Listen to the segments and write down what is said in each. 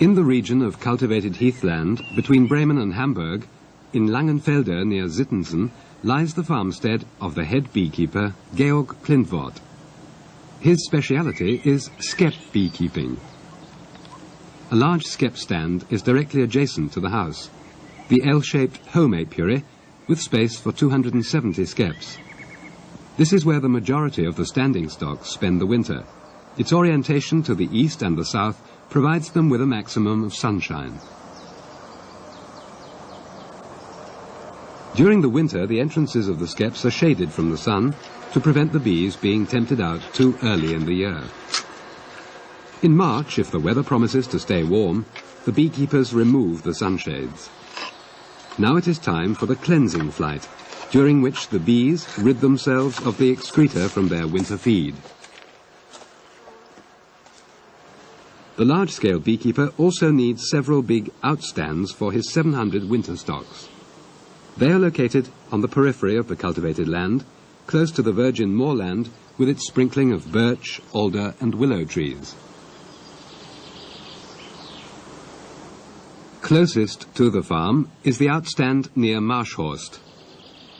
In the region of cultivated heathland between Bremen and Hamburg, in Langenfelde near Sittensen, lies the farmstead of the head beekeeper Georg Klintwort. His speciality is skep beekeeping. A large skep stand is directly adjacent to the house, the L-shaped home apiary with space for 270 skeps. This is where the majority of the standing stocks spend the winter. Its orientation to the east and the south provides them with a maximum of sunshine. During the winter, the entrances of the skeps are shaded from the sun to prevent the bees being tempted out too early in the year. In March, if the weather promises to stay warm, the beekeepers remove the sunshades. Now it is time for the cleansing flight, during which the bees rid themselves of the excreta from their winter feed. The large-scale beekeeper also needs several big outstands for his 700 winter stocks. They are located on the periphery of the cultivated land, close to the virgin moorland with its sprinkling of birch, alder and willow trees. Closest to the farm is the outstand near Marschhorst.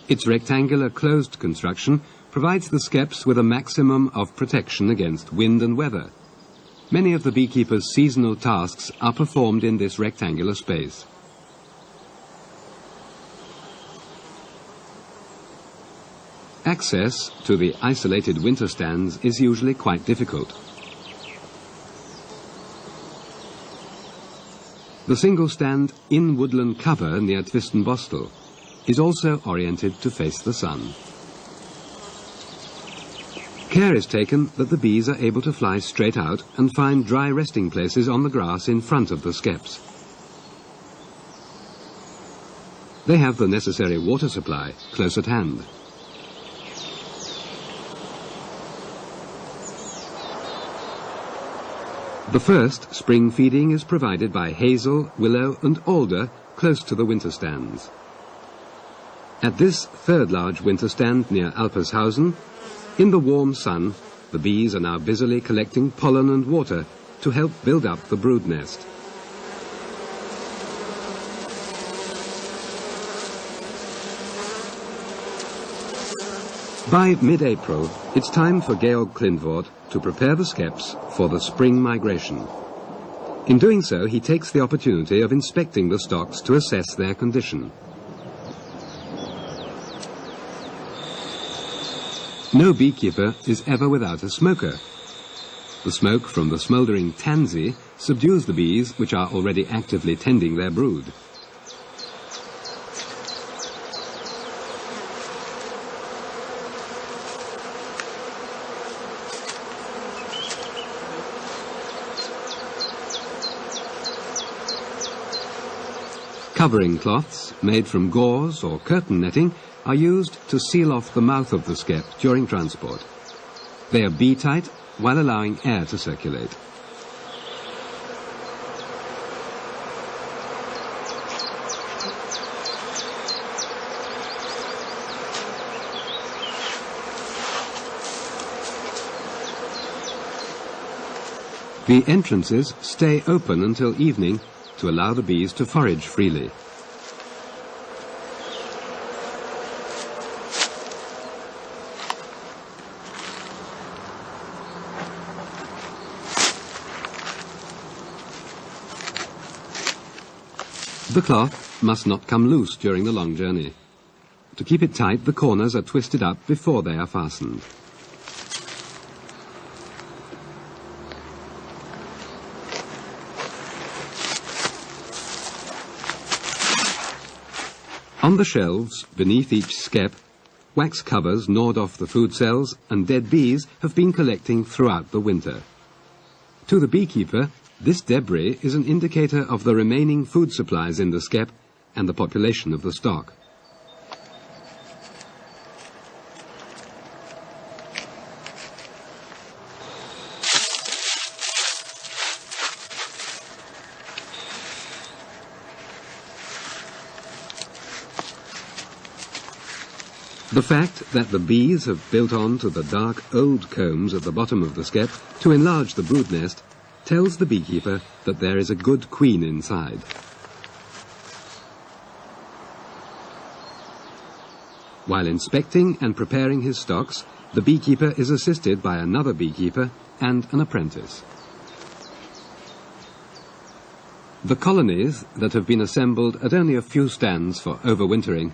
Its rectangular closed construction provides the skeps with a maximum of protection against wind and weather. Many of the beekeepers' seasonal tasks are performed in this rectangular space. Access to the isolated winter stands is usually quite difficult. The single stand in woodland cover near Twistenbostel is also oriented to face the sun. Care is taken that the bees are able to fly straight out and find dry resting places on the grass in front of the skeps. They have the necessary water supply close at hand. The first spring feeding is provided by hazel, willow and alder close to the winter stands. At this third large winter stand near Alpershausen, in the warm sun, the bees are now busily collecting pollen and water to help build up the brood nest. By mid-April, it's time for Georg Klintwort to prepare the skeps for the spring migration. In doing so, he takes the opportunity of inspecting the stocks to assess their condition. No beekeeper is ever without a smoker. The smoke from the smouldering tansy subdues the bees which are already actively tending their brood. Covering cloths made from gauze or curtain netting are used to seal off the mouth of the skep during transport. They are bee-tight while allowing air to circulate. The entrances stay open until evening to allow the bees to forage freely. The cloth must not come loose during the long journey. To keep it tight, the corners are twisted up before they are fastened. On the shelves, beneath each skep, wax covers gnawed off the food cells and dead bees have been collecting throughout the winter. To the beekeeper, this debris is an indicator of the remaining food supplies in the skep and the population of the stock. The fact that the bees have built on to the dark old combs at the bottom of the skep to enlarge the brood nest tells the beekeeper that there is a good queen inside. While inspecting and preparing his stocks, the beekeeper is assisted by another beekeeper and an apprentice. The colonies that have been assembled at only a few stands for overwintering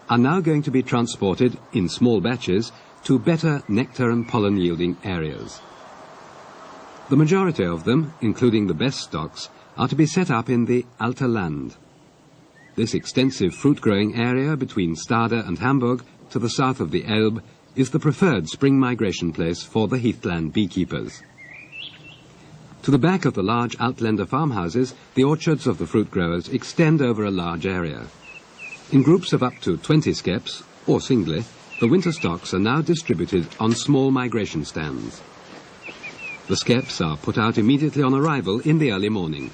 are now going to be transported in small batches to better nectar and pollen yielding areas. The majority of them, including the best stocks, are to be set up in the Alter Land. This extensive fruit-growing area between Stade and Hamburg to the south of the Elbe is the preferred spring migration place for the Heathland beekeepers. To the back of the large Altländer farmhouses, the orchards of the fruit growers extend over a large area. In groups of up to 20 skeps, or singly, the winter stocks are now distributed on small migration stands. The skeps are put out immediately on arrival in the early morning.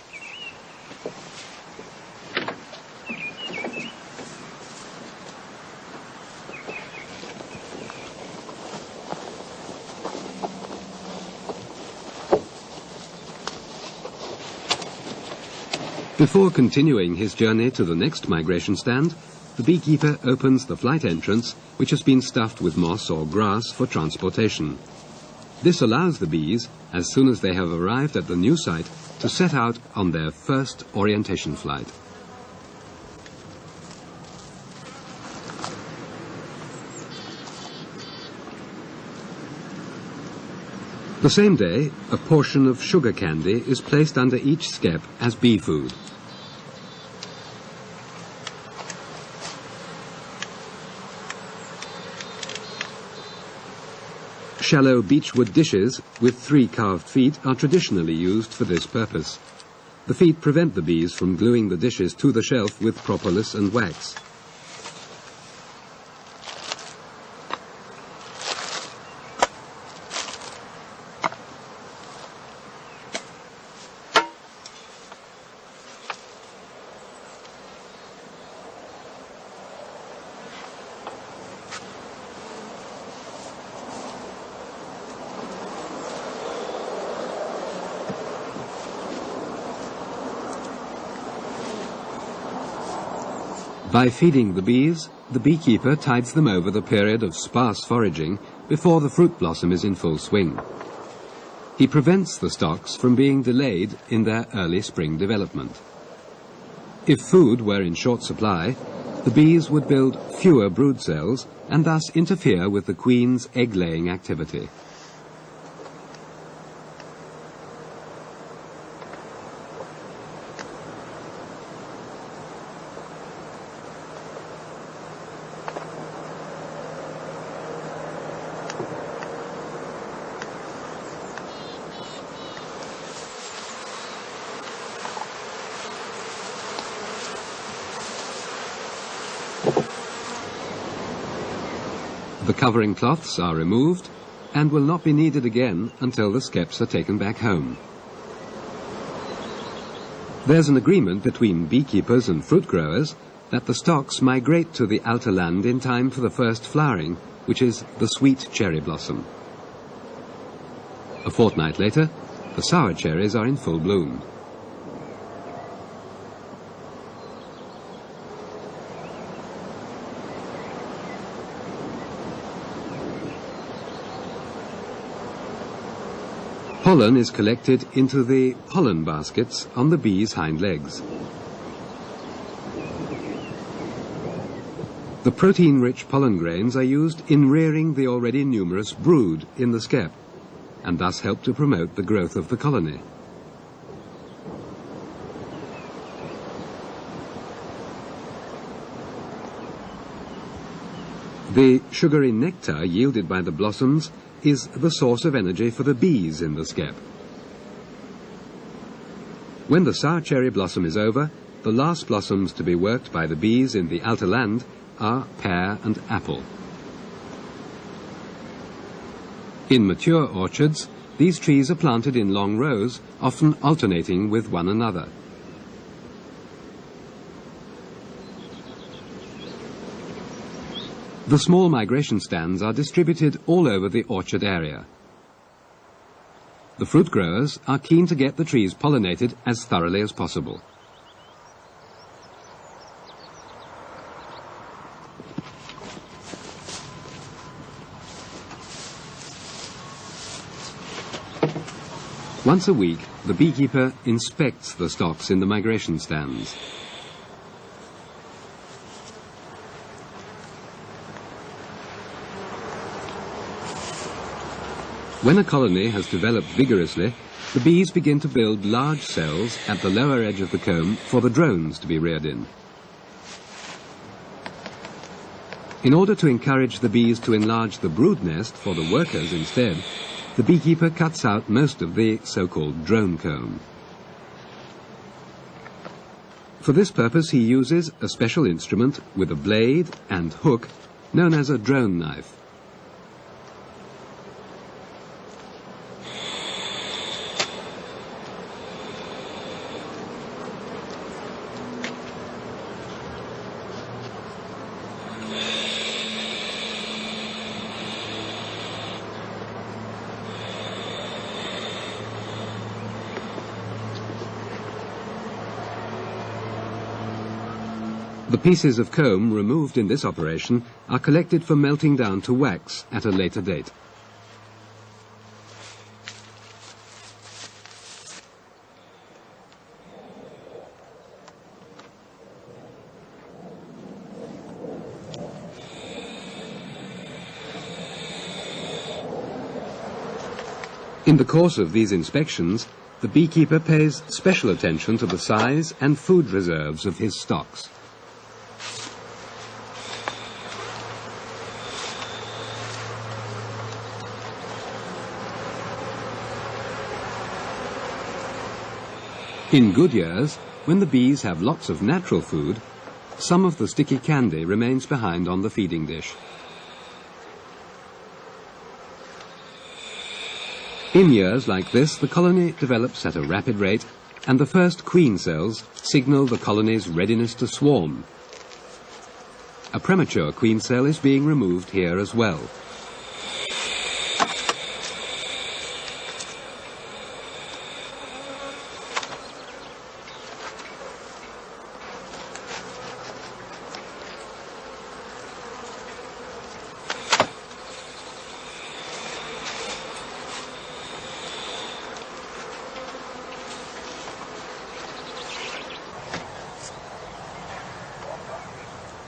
Before continuing his journey to the next migration stand, the beekeeper opens the flight entrance, which has been stuffed with moss or grass for transportation. This allows the bees, as soon as they have arrived at the new site, to set out on their first orientation flight. The same day, a portion of sugar candy is placed under each skep as bee food. Shallow beechwood dishes with 3 carved feet are traditionally used for this purpose. The feet prevent the bees from gluing the dishes to the shelf with propolis and wax. By feeding the bees, the beekeeper tides them over the period of sparse foraging before the fruit blossom is in full swing. He prevents the stocks from being delayed in their early spring development. If food were in short supply, the bees would build fewer brood cells and thus interfere with the queen's egg-laying activity. The covering cloths are removed and will not be needed again until the skeps are taken back home. There's an agreement between beekeepers and fruit growers that the stocks migrate to the Alter Land in time for the first flowering, which is the sweet cherry blossom. A fortnight later, the sour cherries are in full bloom. Pollen is collected into the pollen baskets on the bees' hind legs. The protein-rich pollen grains are used in rearing the already numerous brood in the skep, and thus help to promote the growth of the colony. The sugary nectar yielded by the blossoms is the source of energy for the bees in the skep. When the sour cherry blossom is over, the last blossoms to be worked by the bees in the Alter Land are pear and apple. In mature orchards, these trees are planted in long rows, often alternating with one another. The small migration stands are distributed all over the orchard area. The fruit growers are keen to get the trees pollinated as thoroughly as possible. Once a week, the beekeeper inspects the stocks in the migration stands. When a colony has developed vigorously, the bees begin to build large cells at the lower edge of the comb for the drones to be reared in. In order to encourage the bees to enlarge the brood nest for the workers instead, the beekeeper cuts out most of the so-called drone comb. For this purpose he uses a special instrument with a blade and hook known as a drone knife. The pieces of comb removed in this operation are collected for melting down to wax at a later date. In the course of these inspections, the beekeeper pays special attention to the size and food reserves of his stocks. In good years, when the bees have lots of natural food, some of the sticky candy remains behind on the feeding dish. In years like this, the colony develops at a rapid rate, and the first queen cells signal the colony's readiness to swarm. A premature queen cell is being removed here as well.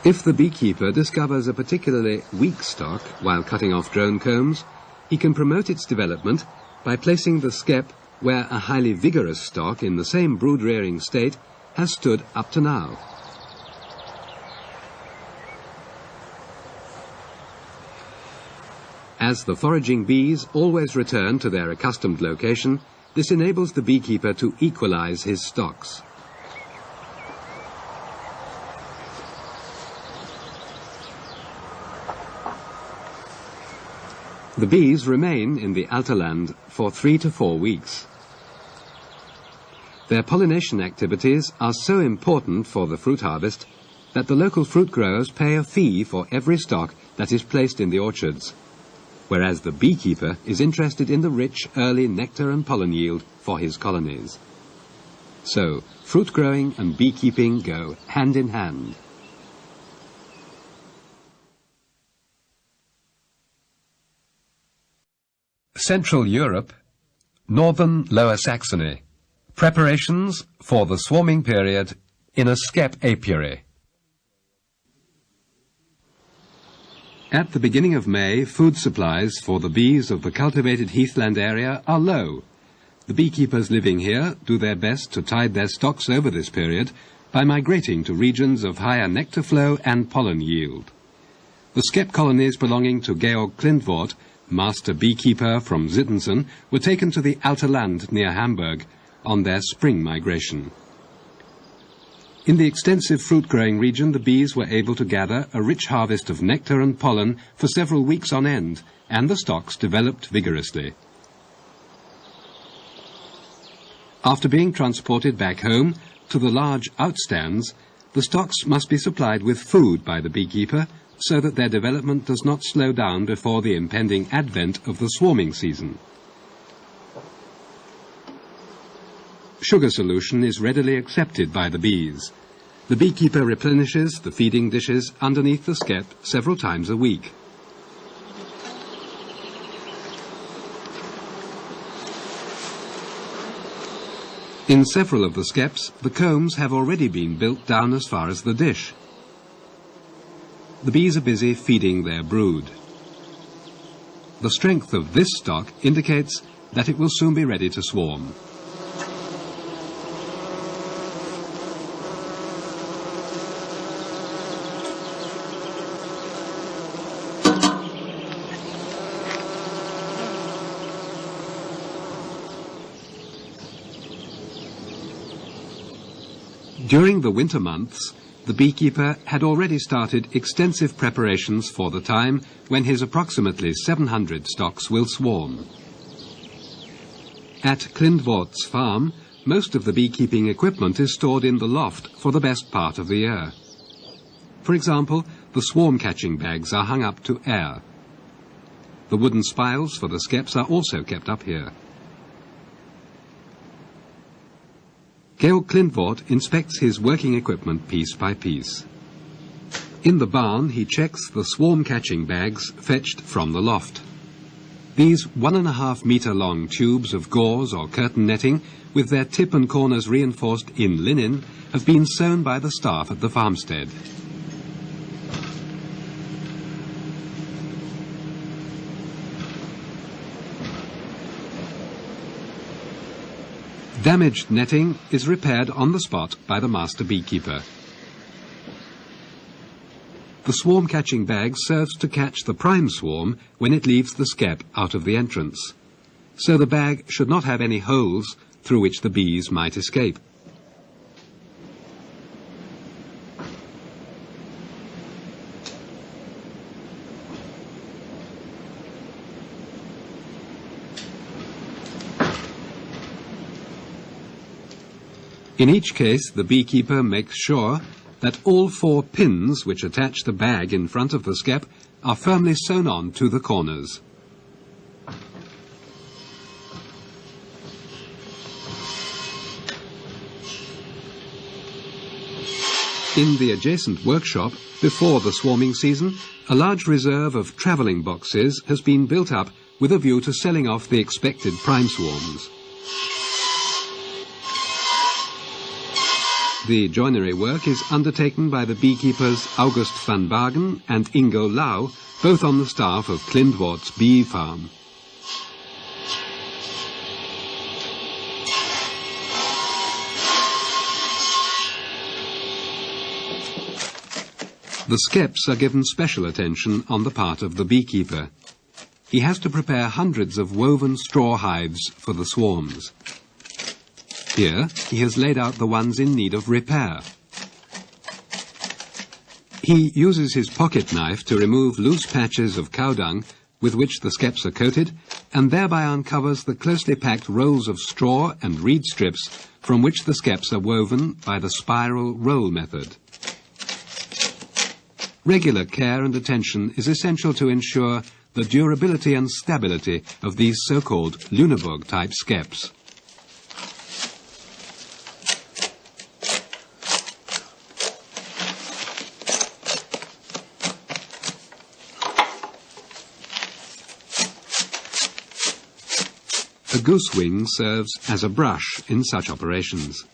If the beekeeper discovers a particularly weak stock while cutting off drone combs, he can promote its development by placing the skep where a highly vigorous stock in the same brood-rearing state has stood up to now. As the foraging bees always return to their accustomed location, this enables the beekeeper to equalize his stocks. The bees remain in the Heathland for 3 to 4 weeks. Their pollination activities are so important for the fruit harvest that the local fruit growers pay a fee for every stock that is placed in the orchards, whereas the beekeeper is interested in the rich early nectar and pollen yield for his colonies. So, fruit growing and beekeeping go hand in hand. Central Europe, Northern Lower Saxony. Preparations for the swarming period in a skep apiary. At the beginning of May, food supplies for the bees of the cultivated heathland area are low. The beekeepers living here do their best to tide their stocks over this period by migrating to regions of higher nectar flow and pollen yield. The skep colonies belonging to Georg Klindvort, master beekeeper from Zittensen, were taken to the Alter Land near Hamburg on their spring migration. In the extensive fruit-growing region, the bees were able to gather a rich harvest of nectar and pollen for several weeks on end, and the stocks developed vigorously. After being transported back home to the large outstands, the stocks must be supplied with food by the beekeeper so that their development does not slow down before the impending advent of the swarming season. sugar solution is readily accepted by the bees. The beekeeper replenishes the feeding dishes underneath the skep several times a week. In several of the skeps, the combs have already been built down as far as the dish. The bees are busy feeding their brood. The strength of this stock indicates that it will soon be ready to swarm. During the winter months, the beekeeper had already started extensive preparations for the time when his approximately 700 stocks will swarm. At Klindworth's farm, most of the beekeeping equipment is stored in the loft for the best part of the year. For example, the swarm-catching bags are hung up to air. The wooden spiles for the skeps are also kept up here. Georg Klindworth inspects his working equipment piece by piece. In the barn, he checks the swarm-catching bags fetched from the loft. These 1.5 meter long tubes of gauze or curtain netting, with their tip and corners reinforced in linen, have been sewn by the staff at the farmstead. Damaged netting is repaired on the spot by the master beekeeper. The swarm-catching bag serves to catch the prime swarm when it leaves the skep out of the entrance, so the bag should not have any holes through which the bees might escape. In each case, the beekeeper makes sure that all 4 pins which attach the bag in front of the skep are firmly sewn on to the corners. In the adjacent workshop, before the swarming season, a large reserve of travelling boxes has been built up with a view to selling off the expected prime swarms. The joinery work is undertaken by the beekeepers August van Bagen and Ingo Lau, both on the staff of Klindworth's bee farm. The skeps are given special attention on the part of the beekeeper. He has to prepare hundreds of woven straw hives for the swarms. Here, he has laid out the ones in need of repair. He uses his pocket knife to remove loose patches of cow dung with which the skeps are coated, and thereby uncovers the closely packed rolls of straw and reed strips from which the skeps are woven by the spiral roll method. Regular care and attention is essential to ensure the durability and stability of these so-called Lüneburg-type skeps. A goose wing serves as a brush in such operations.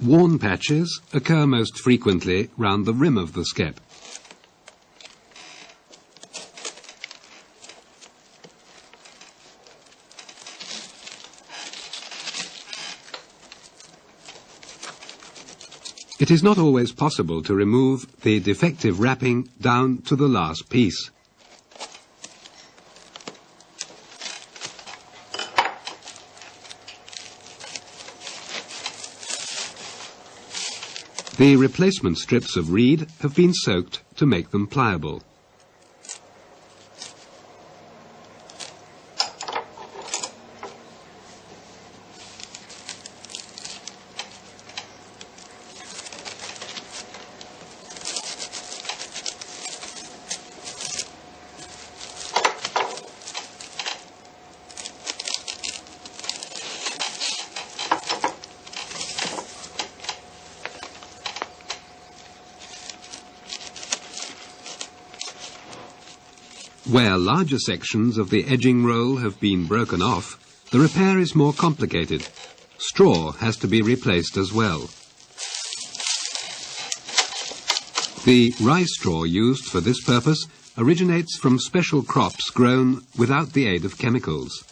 Worn patches occur most frequently round the rim of the skep. It is not always possible to remove the defective wrapping down to the last piece. The replacement strips of reed have been soaked to make them pliable. Where larger sections of the edging roll have been broken off, the repair is more complicated. Straw has to be replaced as well. The rye straw used for this purpose originates from special crops grown without the aid of chemicals.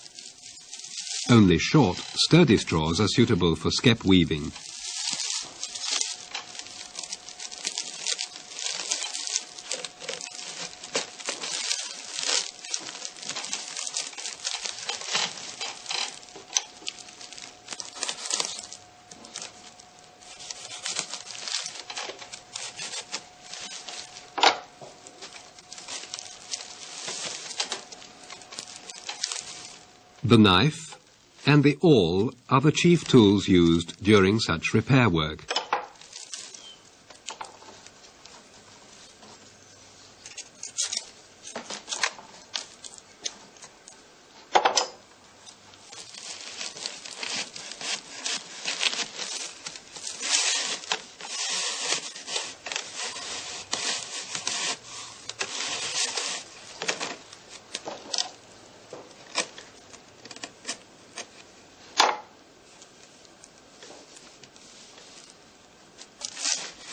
Only short, sturdy straws are suitable for skep weaving. The knife and the awl are the chief tools used during such repair work.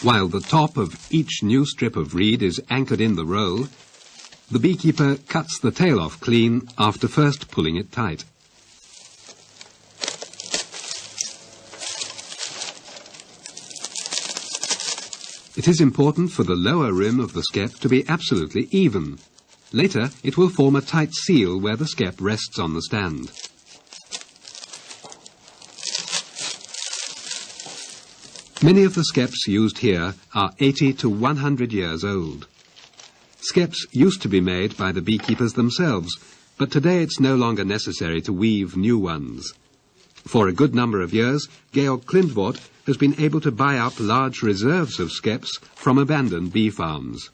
While the top of each new strip of reed is anchored in the roll, the beekeeper cuts the tail off clean after first pulling it tight. It is important for the lower rim of the skep to be absolutely even. Later, it will form a tight seal where the skep rests on the stand. Many of the skeps used here are 80 to 100 years old. Skeps used to be made by the beekeepers themselves, but today it's no longer necessary to weave new ones. For a good number of years, Georg Klindvort has been able to buy up large reserves of skeps from abandoned bee farms.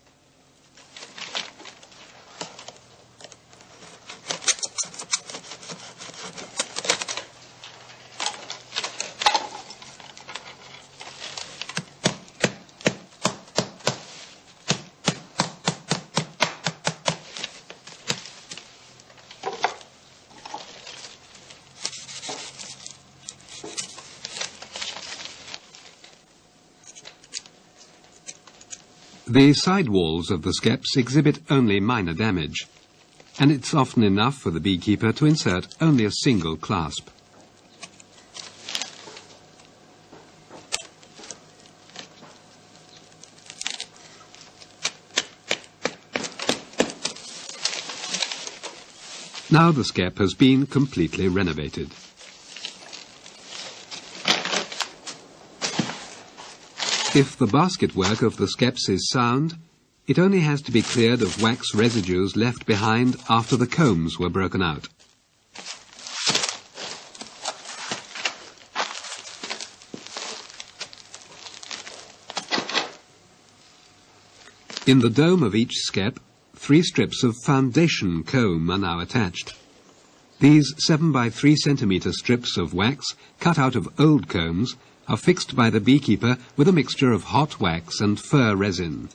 The side walls of the skeps exhibit only minor damage, and it's often enough for the beekeeper to insert only a single clasp. Now the skep has been completely renovated. If the basket work of the skeps is sound, it only has to be cleared of wax residues left behind after the combs were broken out. In the dome of each skep, 3 strips of foundation comb are now attached. These 7 by 3 centimetre strips of wax, cut out of old combs, are fixed by the beekeeper with a mixture of hot wax and fir resin.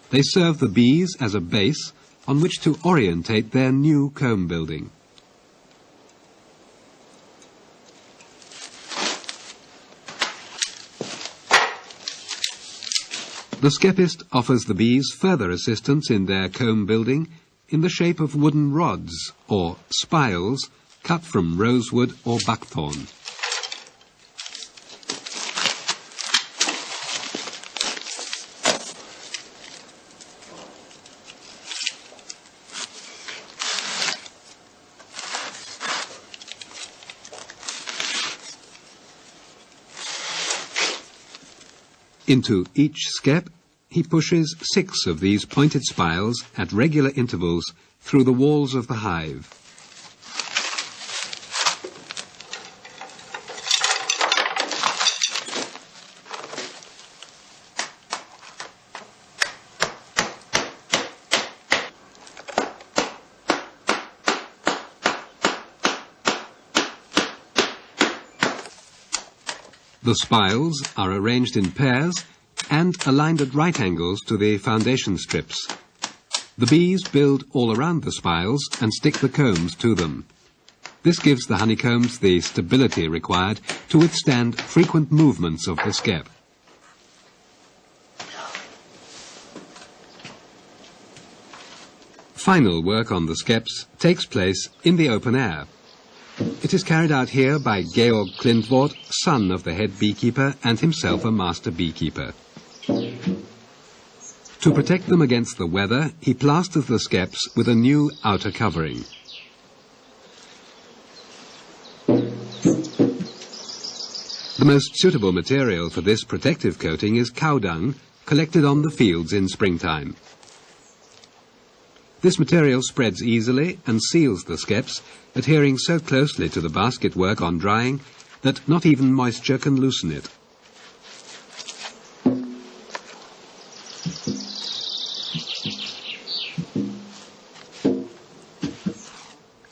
They serve the bees as a base on which to orientate their new comb building. The skepist offers the bees further assistance in their comb building in the shape of wooden rods or spiles cut from rosewood or buckthorn. Into each skep, he pushes 6 of these pointed spiles at regular intervals through the walls of the hive. The spiles are arranged in pairs and aligned at right angles to the foundation strips. The bees build all around the spiles and stick the combs to them. This gives the honeycombs the stability required to withstand frequent movements of the skep. Final work on the skeps takes place in the open air. It is carried out here by Georg Klindvort, son of the head beekeeper and himself a master beekeeper. To protect them against the weather, he plasters the skeps with a new outer covering. The most suitable material for this protective coating is cow dung, collected on the fields in springtime. This material spreads easily and seals the skeps, adhering so closely to the basket work on drying that not even moisture can loosen it.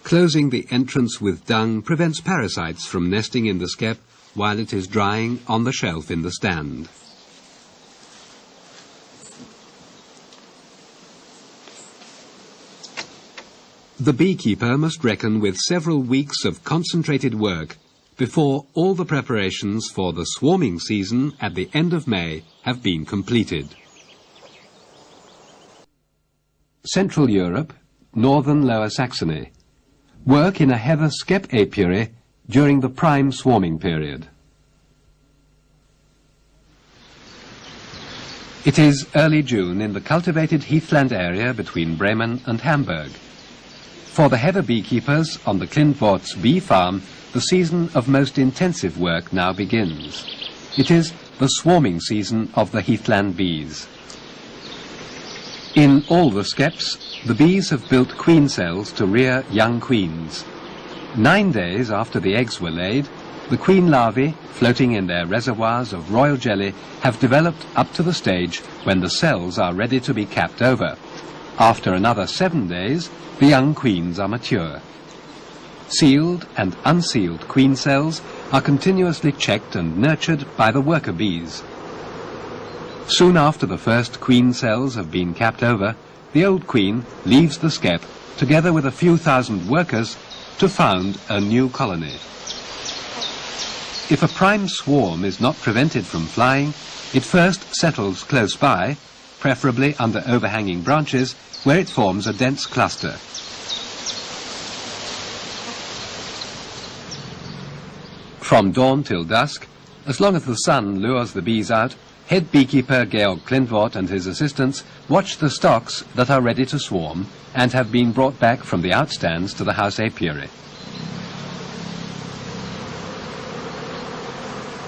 Closing the entrance with dung prevents parasites from nesting in the skep while it is drying on the shelf in the stand. The beekeeper must reckon with several weeks of concentrated work before all the preparations for the swarming season at the end of May have been completed. Central Europe, northern Lower Saxony. Work in a heather skep apiary during the prime swarming period. It is early June in the cultivated heathland area between Bremen and Hamburg. For the heather beekeepers on the Klindvort's bee farm, the season of most intensive work now begins. It is the swarming season of the heathland bees. In all the skeps, the bees have built queen cells to rear young queens. 9 days after the eggs were laid, the queen larvae, floating in their reservoirs of royal jelly, have developed up to the stage when the cells are ready to be capped over. After another 7 days, the young queens are mature. Sealed and unsealed queen cells are continuously checked and nurtured by the worker bees. Soon after the first queen cells have been capped over, the old queen leaves the skep, together with a few thousand workers, to found a new colony. If a prime swarm is not prevented from flying, it first settles close by, preferably under overhanging branches, where it forms a dense cluster. From dawn till dusk, as long as the sun lures the bees out, head beekeeper Georg Klindvort and his assistants watch the stocks that are ready to swarm and have been brought back from the outstands to the house apiary.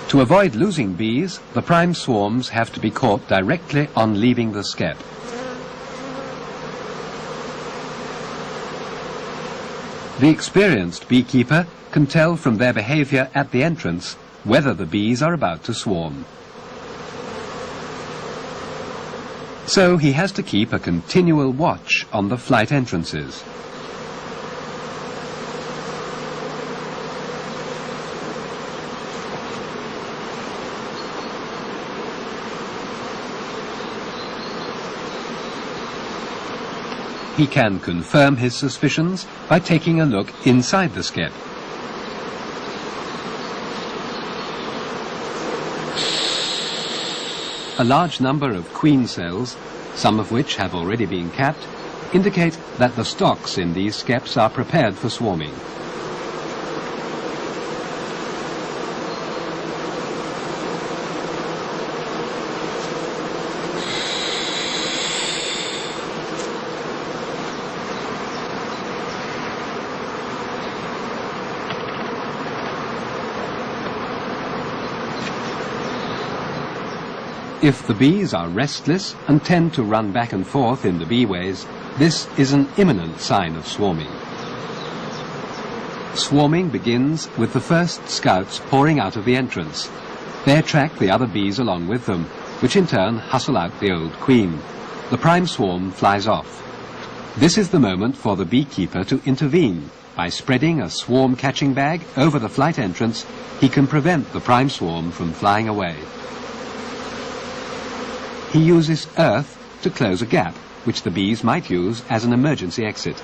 To avoid losing bees, the prime swarms have to be caught directly on leaving the skep. The experienced beekeeper can tell from their behavior at the entrance whether the bees are about to swarm. So he has to keep a continual watch on the flight entrances. He can confirm his suspicions by taking a look inside the skep. A large number of queen cells, some of which have already been capped, indicate that the stocks in these skeps are prepared for swarming. If the bees are restless and tend to run back and forth in the beeways, this is an imminent sign of swarming. Swarming begins with the first scouts pouring out of the entrance. They attract the other bees along with them, which in turn hustle out the old queen. The prime swarm flies off. This is the moment for the beekeeper to intervene. By spreading a swarm catching bag over the flight entrance, he can prevent the prime swarm from flying away. He uses earth to close a gap, which the bees might use as an emergency exit.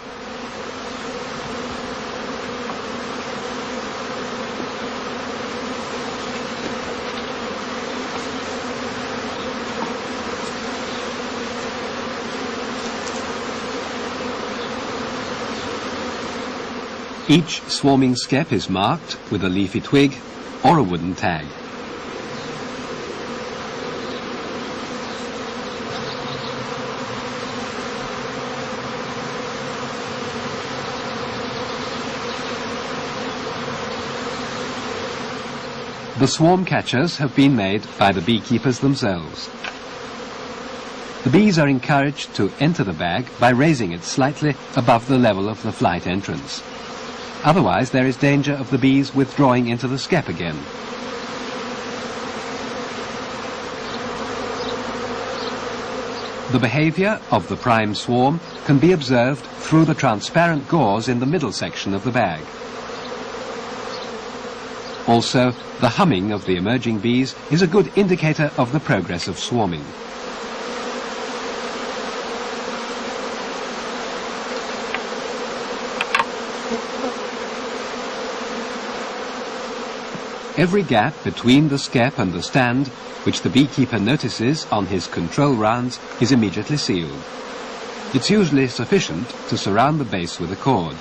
Each swarming skep is marked with a leafy twig or a wooden tag. The swarm catchers have been made by the beekeepers themselves. The bees are encouraged to enter the bag by raising it slightly above the level of the flight entrance. Otherwise, there is danger of the bees withdrawing into the skep again. The behavior of the prime swarm can be observed through the transparent gauze in the middle section of the bag. Also, the humming of the emerging bees is a good indicator of the progress of swarming. Every gap between the skep and the stand, which the beekeeper notices on his control rounds, is immediately sealed. It's usually sufficient to surround the base with a cord.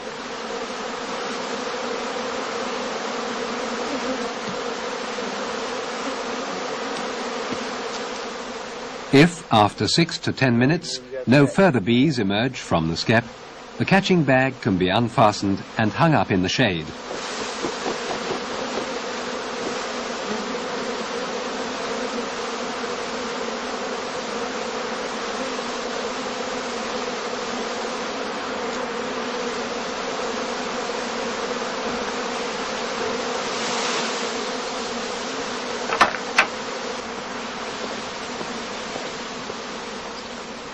If, after 6 to 10 minutes, no further bees emerge from the skep, the catching bag can be unfastened and hung up in the shade.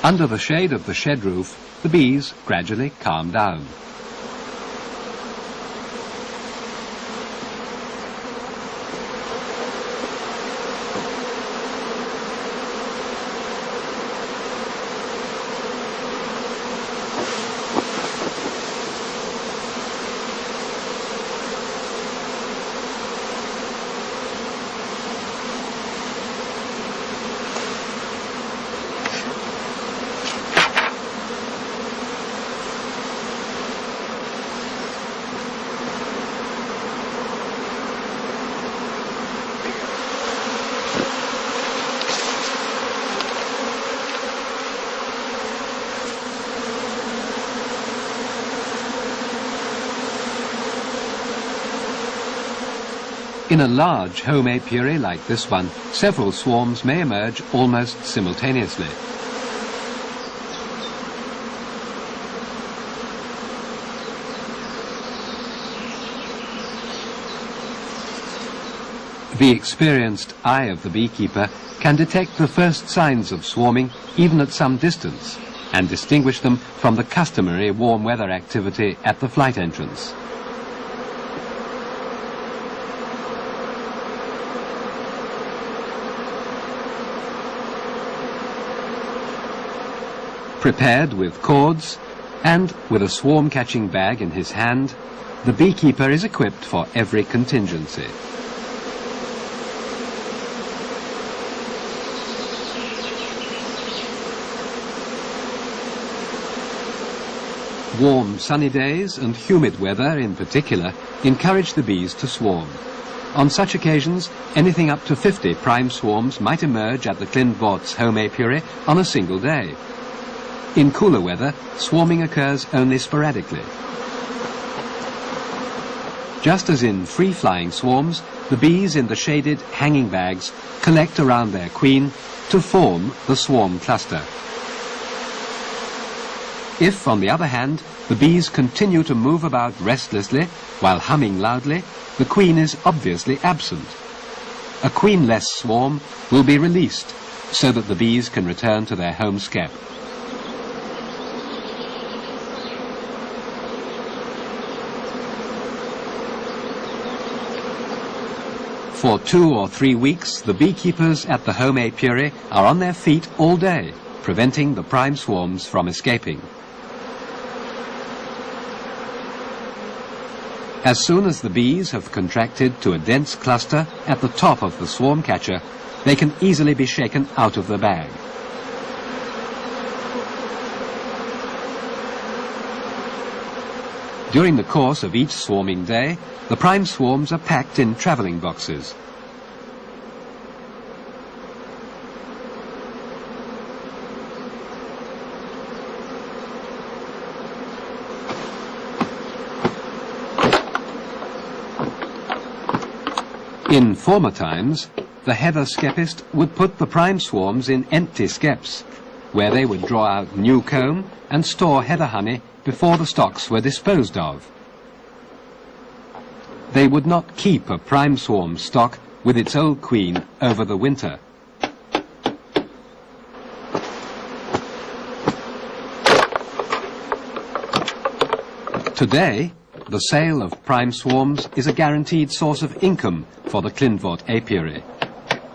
Under the shade of the shed roof, the bees gradually calm down. In a large home apiary like this one, several swarms may emerge almost simultaneously. The experienced eye of the beekeeper can detect the first signs of swarming even at some distance and distinguish them from the customary warm weather activity at the flight entrance. Prepared with cords and with a swarm-catching bag in his hand, the beekeeper is equipped for every contingency. Warm, sunny days and humid weather in particular encourage the bees to swarm. On such occasions, anything up to 50 prime swarms might emerge at the Klindworth's home apiary on a single day. In cooler weather, swarming occurs only sporadically. Just as in free-flying swarms, the bees in the shaded hanging bags collect around their queen to form the swarm cluster. If, on the other hand, the bees continue to move about restlessly while humming loudly, the queen is obviously absent. A queenless swarm will be released so that the bees can return to their home skep. For 2 or 3 weeks, the beekeepers at the home apiary are on their feet all day, preventing the prime swarms from escaping. As soon as the bees have contracted to a dense cluster at the top of the swarm catcher, they can easily be shaken out of the bag. During the course of each swarming day, the prime swarms are packed in travelling boxes. In former times, the heather skepist would put the prime swarms in empty skeps, where they would draw out new comb and store heather honey before the stocks were disposed of. They would not keep a prime swarm stock with its old queen over the winter. Today, the sale of prime swarms is a guaranteed source of income for the Klindworth apiary.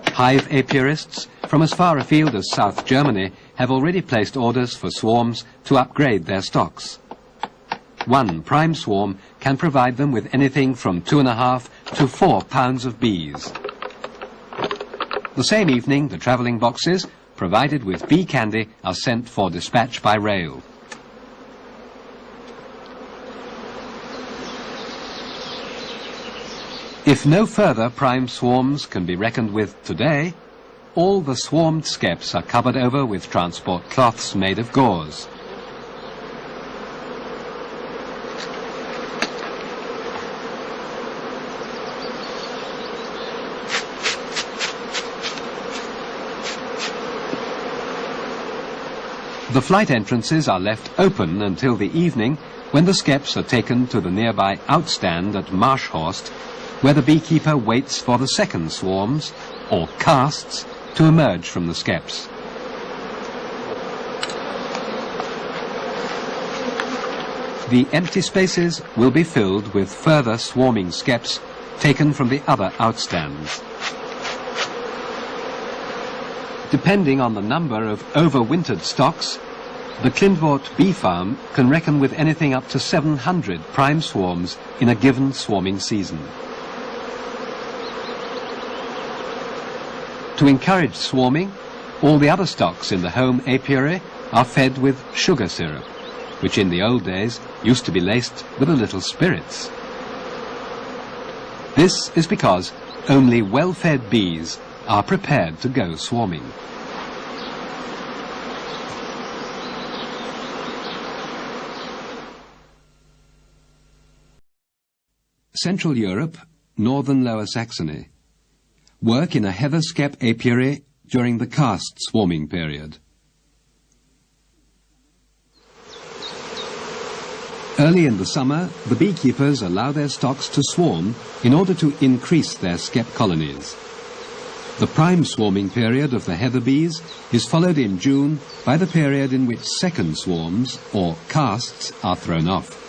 Hive apiarists from as far afield as South Germany have already placed orders for swarms to upgrade their stocks. One prime swarm can provide them with anything from 2.5 to 4 pounds of bees. The same evening, the travelling boxes, provided with bee candy, are sent for dispatch by rail. If no further prime swarms can be reckoned with today, all the swarmed skeps are covered over with transport cloths made of gauze. The flight entrances are left open until the evening, when the skeps are taken to the nearby outstand at Marshhorst, where the beekeeper waits for the second swarms, or casts, to emerge from the skeps. The empty spaces will be filled with further swarming skeps taken from the other outstands. Depending on the number of overwintered stocks, the Klindworth bee farm can reckon with anything up to 700 prime swarms in a given swarming season. To encourage swarming, all the other stocks in the home apiary are fed with sugar syrup, which in the old days used to be laced with a little spirits. This is because only well-fed bees are prepared to go swarming. Central Europe, northern Lower Saxony. Work in a heather skep apiary during the cast swarming period. Early in the summer, the beekeepers allow their stocks to swarm in order to increase their skep colonies. The prime swarming period of the heather bees is followed in June by the period in which second swarms, or casts, are thrown off.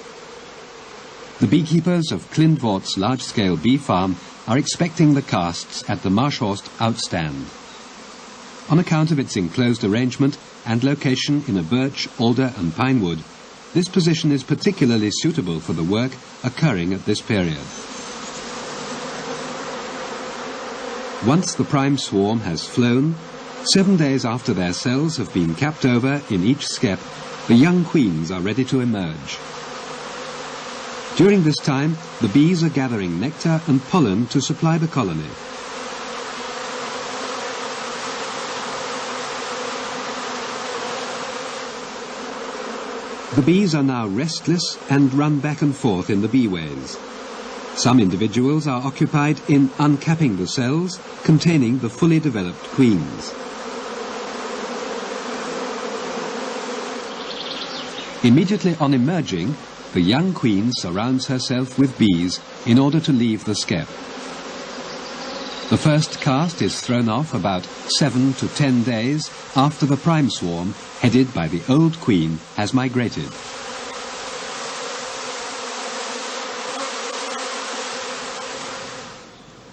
The beekeepers of Klindworth's large-scale bee farm are expecting the casts at the Marshhorst outstand. On account of its enclosed arrangement and location in a birch, alder and pine wood, this position is particularly suitable for the work occurring at this period. Once the prime swarm has flown, 7 days after their cells have been capped over in each skep, the young queens are ready to emerge. During this time, the bees are gathering nectar and pollen to supply the colony. The bees are now restless and run back and forth in the beeways. Some individuals are occupied in uncapping the cells containing the fully developed queens. Immediately on emerging, the young queen surrounds herself with bees in order to leave the skep. The first cast is thrown off about 7 to 10 days after the prime swarm, headed by the old queen, has migrated.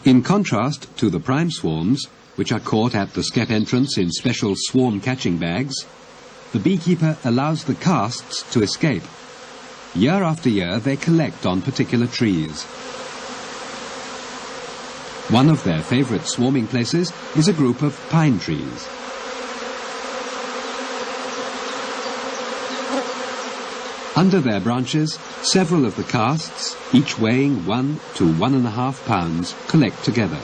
In contrast to the prime swarms, which are caught at the skep entrance in special swarm catching bags, the beekeeper allows the casts to escape. Year after year, they collect on particular trees. One of their favourite swarming places is a group of pine trees. Under their branches, several of the casts, each weighing 1 to 1.5 pounds, collect together.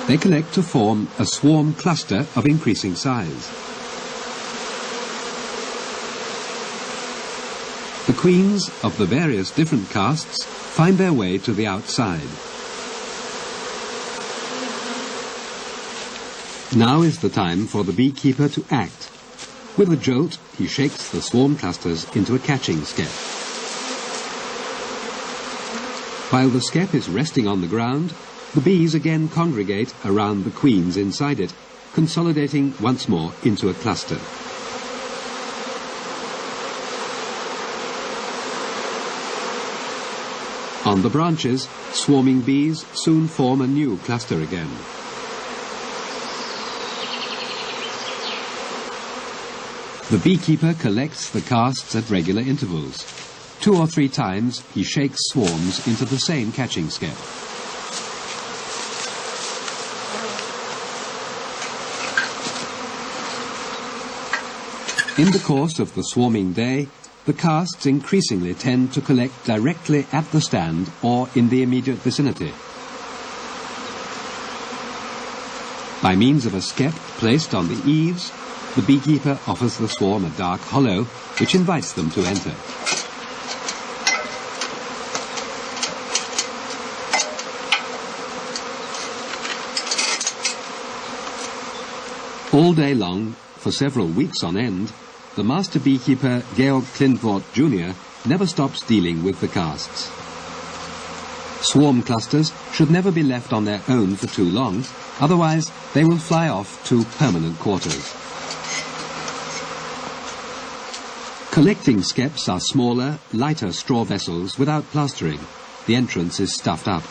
They collect to form a swarm cluster of increasing size. The queens of the various different casts find their way to the outside. Now is the time for the beekeeper to act. With a jolt, he shakes the swarm clusters into a catching skep. While the skep is resting on the ground, the bees again congregate around the queens inside it, consolidating once more into a cluster. On the branches, swarming bees soon form a new cluster again. The beekeeper collects the casts at regular intervals. 2 or 3 times he shakes swarms into the same catching skep. In the course of the swarming day, the casts increasingly tend to collect directly at the stand or in the immediate vicinity. By means of a skep placed on the eaves, the beekeeper offers the swarm a dark hollow, which invites them to enter. All day long, for several weeks on end, the master beekeeper, Georg Klindvort Jr., never stops dealing with the casts. Swarm clusters should never be left on their own for too long, otherwise they will fly off to permanent quarters. Collecting skeps are smaller, lighter straw vessels without plastering. The entrance is stuffed up.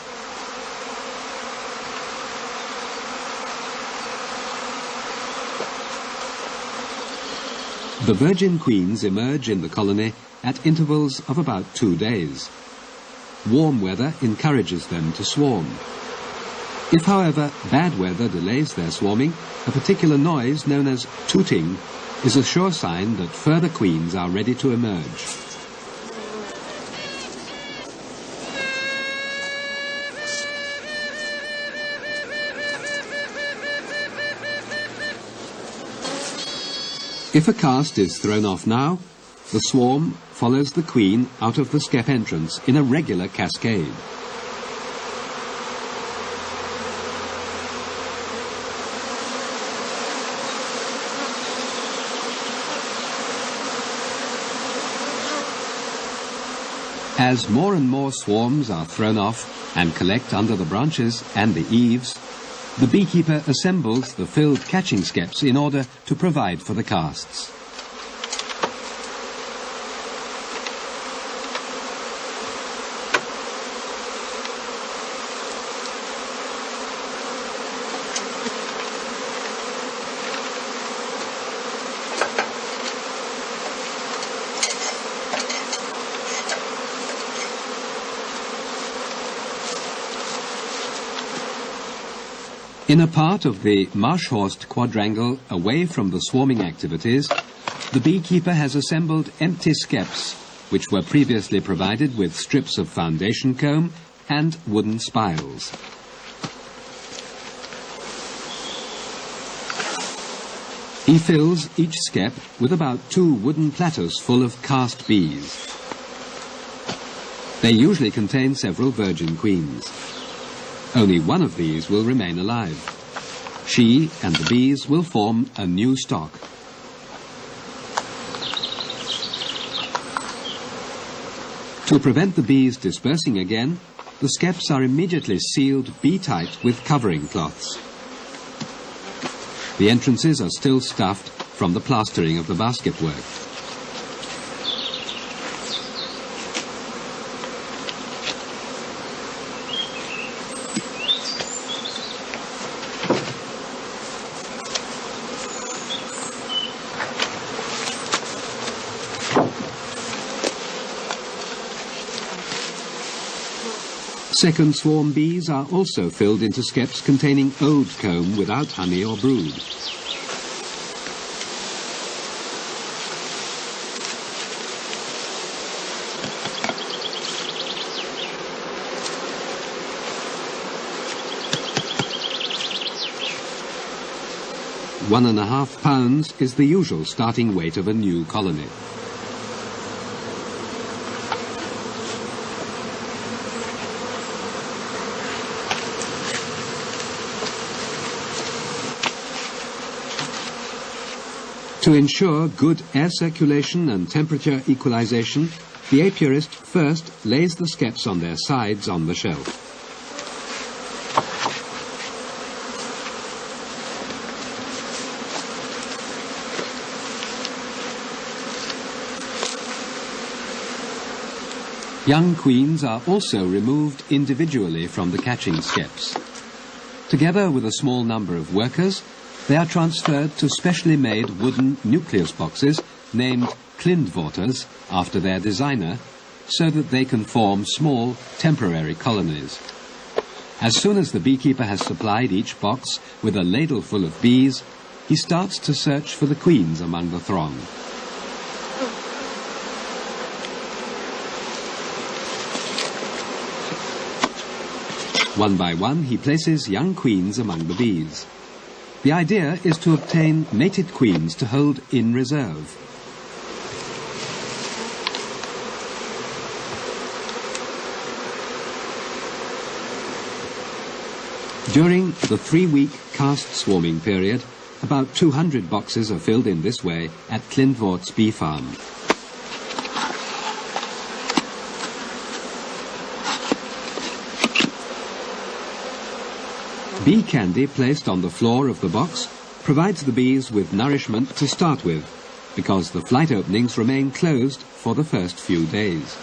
The virgin queens emerge in the colony at intervals of about 2 days. Warm weather encourages them to swarm. If, however, bad weather delays their swarming, a particular noise known as tooting is a sure sign that further queens are ready to emerge. If a cast is thrown off now, the swarm follows the queen out of the skep entrance in a regular cascade. As more and more swarms are thrown off and collect under the branches and the eaves, the beekeeper assembles the filled catching skeps in order to provide for the casts. In a part of the Marshhorst quadrangle away from the swarming activities, the beekeeper has assembled empty skeps, which were previously provided with strips of foundation comb and wooden spiles. He fills each skep with about 2 wooden platters full of cast bees. They usually contain several virgin queens. Only one of these will remain alive. She and the bees will form a new stock. To prevent the bees dispersing again, the skeps are immediately sealed bee-tight with covering cloths. The entrances are still stuffed from the plastering of the basket work. Second swarm bees are also filled into skeps containing old comb without honey or brood. £1.5 pounds is the usual starting weight of a new colony. To ensure good air circulation and temperature equalization, the apiarist first lays the skeps on their sides on the shelf. Young queens are also removed individually from the catching skeps. Together with a small number of workers, they are transferred to specially made wooden nucleus boxes named Klindworters after their designer, so that they can form small, temporary colonies. As soon as the beekeeper has supplied each box with a ladle full of bees, he starts to search for the queens among the throng. One by one, he places young queens among the bees. The idea is to obtain mated queens to hold in reserve. During the 3-week cast swarming period, about 200 boxes are filled in this way at Klindwort's bee farm. Bee candy placed on the floor of the box provides the bees with nourishment to start with, because the flight openings remain closed for the first few days.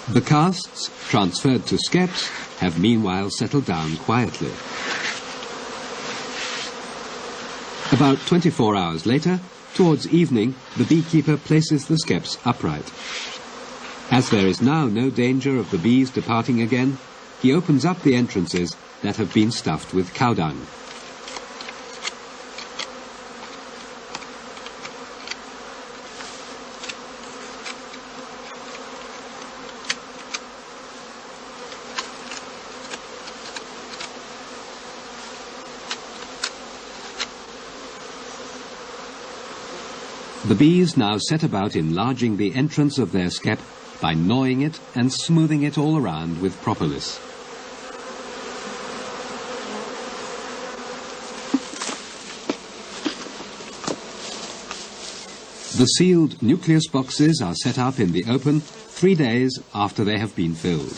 The casts, transferred to skeps, have meanwhile settled down quietly. About 24 hours later, towards evening, the beekeeper places the skeps upright. As there is now no danger of the bees departing again, he opens up the entrances that have been stuffed with cow dung. The bees now set about enlarging the entrance of their skep by gnawing it and smoothing it all around with propolis. The sealed nucleus boxes are set up in the open 3 days after they have been filled.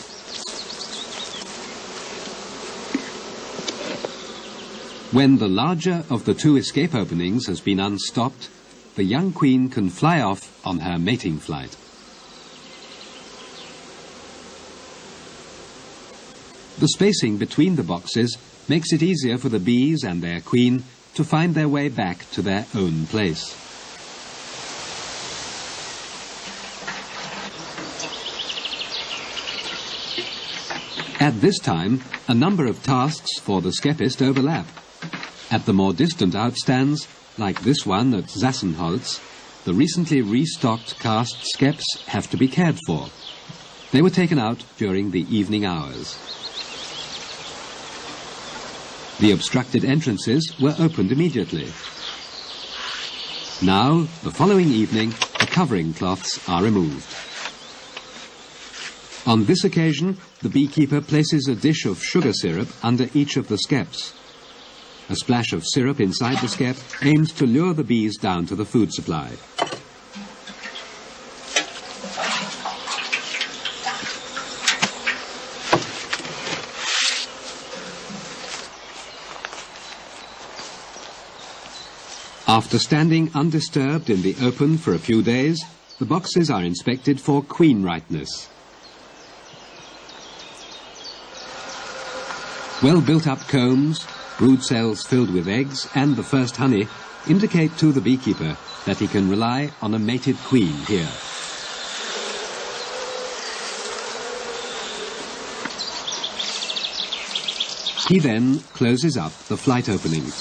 When the larger of the 2 escape openings has been unstopped, the young queen can fly off on her mating flight. The spacing between the boxes makes it easier for the bees and their queen to find their way back to their own place. At this time, a number of tasks for the skepist overlap. At the more distant outstands, like this one at Zassenholz, the recently restocked cast skeps have to be cared for. They were taken out during the evening hours. The obstructed entrances were opened immediately. Now, the following evening, the covering cloths are removed. On this occasion, the beekeeper places a dish of sugar syrup under each of the skeps. A splash of syrup inside the skep aims to lure the bees down to the food supply. After standing undisturbed in the open for a few days, the boxes are inspected for queen rightness. Well built up combs, brood cells filled with eggs and the first honey indicate to the beekeeper that he can rely on a mated queen here. He then closes up the flight openings.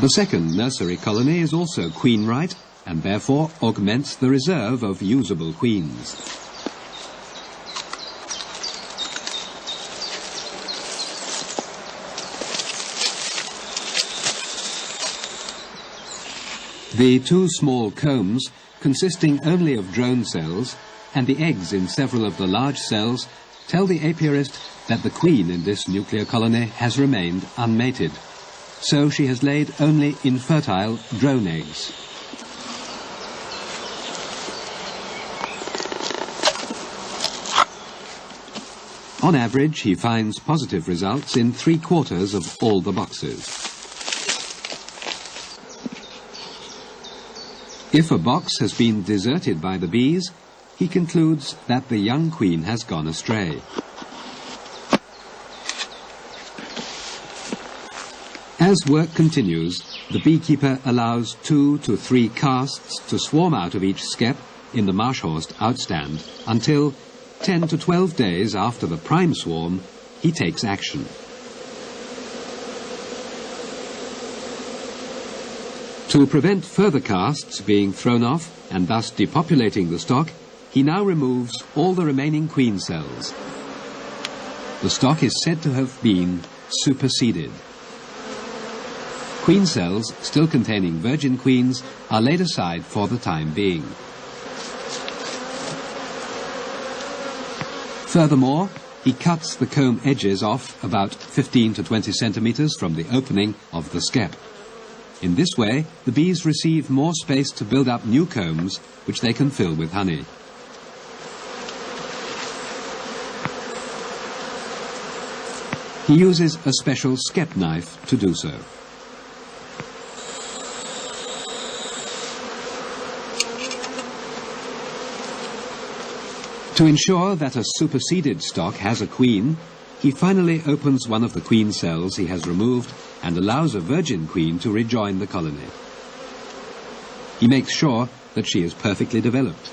The second nursery colony is also queen-right and therefore augments the reserve of usable queens. The two small combs, consisting only of drone cells, and the eggs in several of the large cells, tell the apiarist that the queen in this nuclear colony has remained unmated. So she has laid only infertile drone eggs. On average, he finds positive results in 3/4 of all the boxes. If a box has been deserted by the bees, he concludes that the young queen has gone astray. As work continues, the beekeeper allows 2 to 3 casts to swarm out of each skep in the Marshhorst outstand until 10 to 12 days after the prime swarm, he takes action. To prevent further casts being thrown off and thus depopulating the stock, he now removes all the remaining queen cells. The stock is said to have been superseded. Queen cells, still containing virgin queens, are laid aside for the time being. Furthermore, he cuts the comb edges off about 15 to 20 centimeters from the opening of the skep. In this way, the bees receive more space to build up new combs, which they can fill with honey. He uses a special skep knife to do so. To ensure that a superseded stock has a queen, he finally opens one of the queen cells he has removed and allows a virgin queen to rejoin the colony. He makes sure that she is perfectly developed.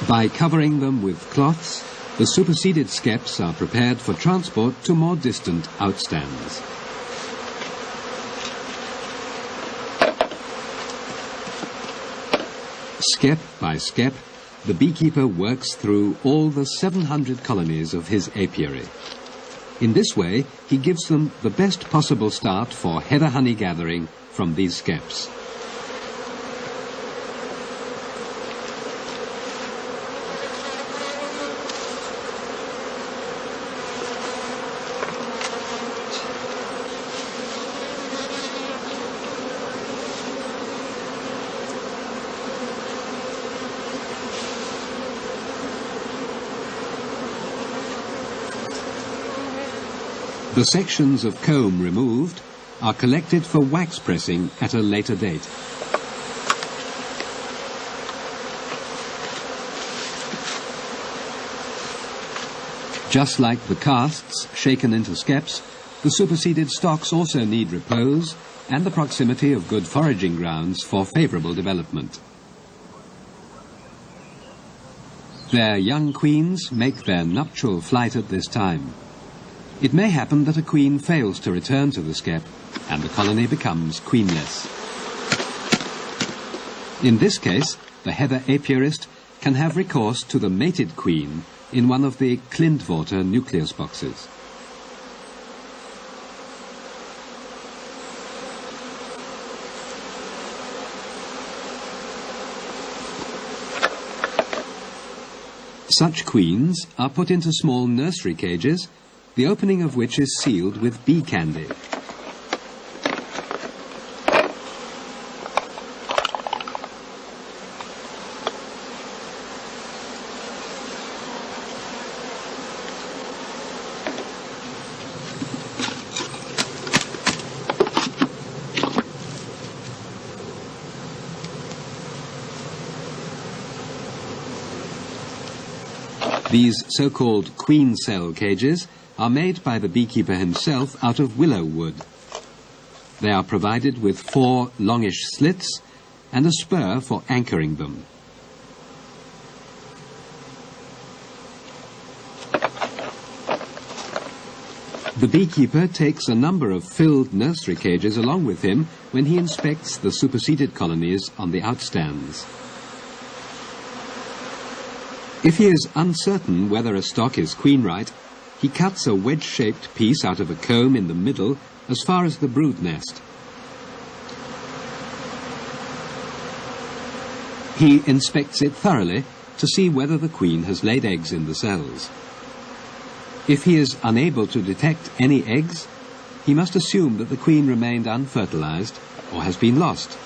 By covering them with cloths, the superseded skeps are prepared for transport to more distant outstands. Skep by skep, the beekeeper works through all the 700 colonies of his apiary. In this way, he gives them the best possible start for heather honey gathering from these skeps. The sections of comb removed are collected for wax pressing at a later date. Just like the casts shaken into skeps, the superseded stocks also need repose and the proximity of good foraging grounds for favourable development. Their young queens make their nuptial flight at this time. It may happen that a queen fails to return to the skep and the colony becomes queenless. In this case, the heather apiarist can have recourse to the mated queen in one of the Klindworter nucleus boxes. Such queens are put into small nursery cages, the opening of which is sealed with bee candy. These so-called queen cell cages are made by the beekeeper himself out of willow wood. They are provided with 4 longish slits and a spur for anchoring them. The beekeeper takes a number of filled nursery cages along with him when he inspects the superseded colonies on the outstands. If he is uncertain whether a stock is queen-right, he cuts a wedge-shaped piece out of a comb in the middle as far as the brood nest. He inspects it thoroughly to see whether the queen has laid eggs in the cells. If he is unable to detect any eggs, he must assume that the queen remained unfertilized or has been lost.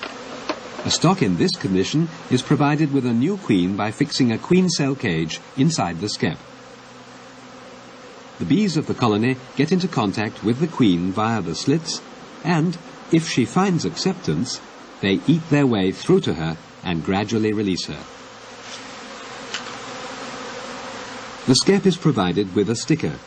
A stock in this condition is provided with a new queen by fixing a queen cell cage inside the skep. The bees of the colony get into contact with the queen via the slits, and, if she finds acceptance, they eat their way through to her and gradually release her. The skep is provided with a sticker.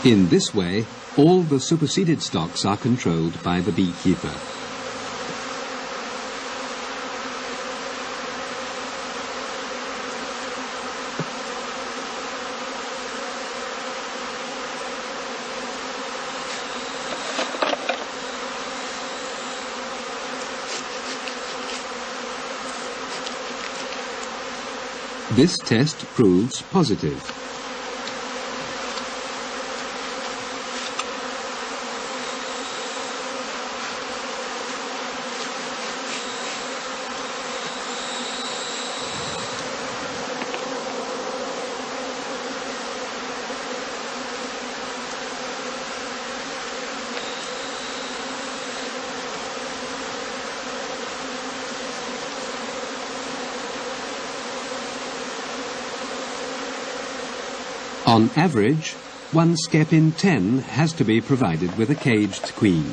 In this way, all the superseded stocks are controlled by the beekeeper. This test proves positive. On average, 1 skep in 10 has to be provided with a caged queen.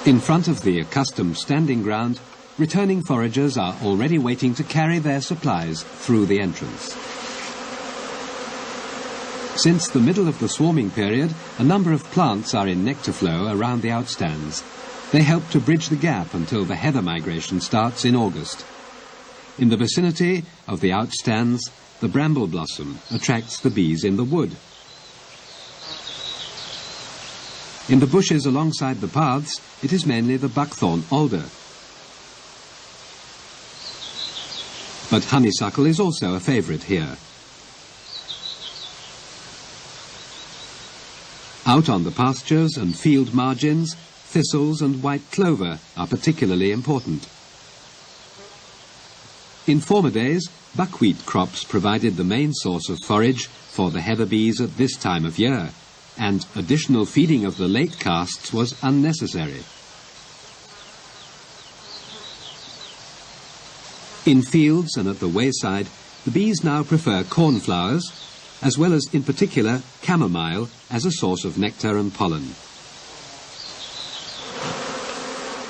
In front of the accustomed standing ground, returning foragers are already waiting to carry their supplies through the entrance. Since the middle of the swarming period, a number of plants are in nectar flow around the outstands. They help to bridge the gap until the heather migration starts in August. In the vicinity of the outstands, the bramble blossom attracts the bees in the wood. In the bushes alongside the paths, it is mainly the buckthorn alder. But honeysuckle is also a favourite here. Out on the pastures and field margins, thistles and white clover are particularly important. In former days, buckwheat crops provided the main source of forage for the heather bees at this time of year, and additional feeding of the late casts was unnecessary. In fields and at the wayside, the bees now prefer cornflowers, as well as, in particular, chamomile as a source of nectar and pollen.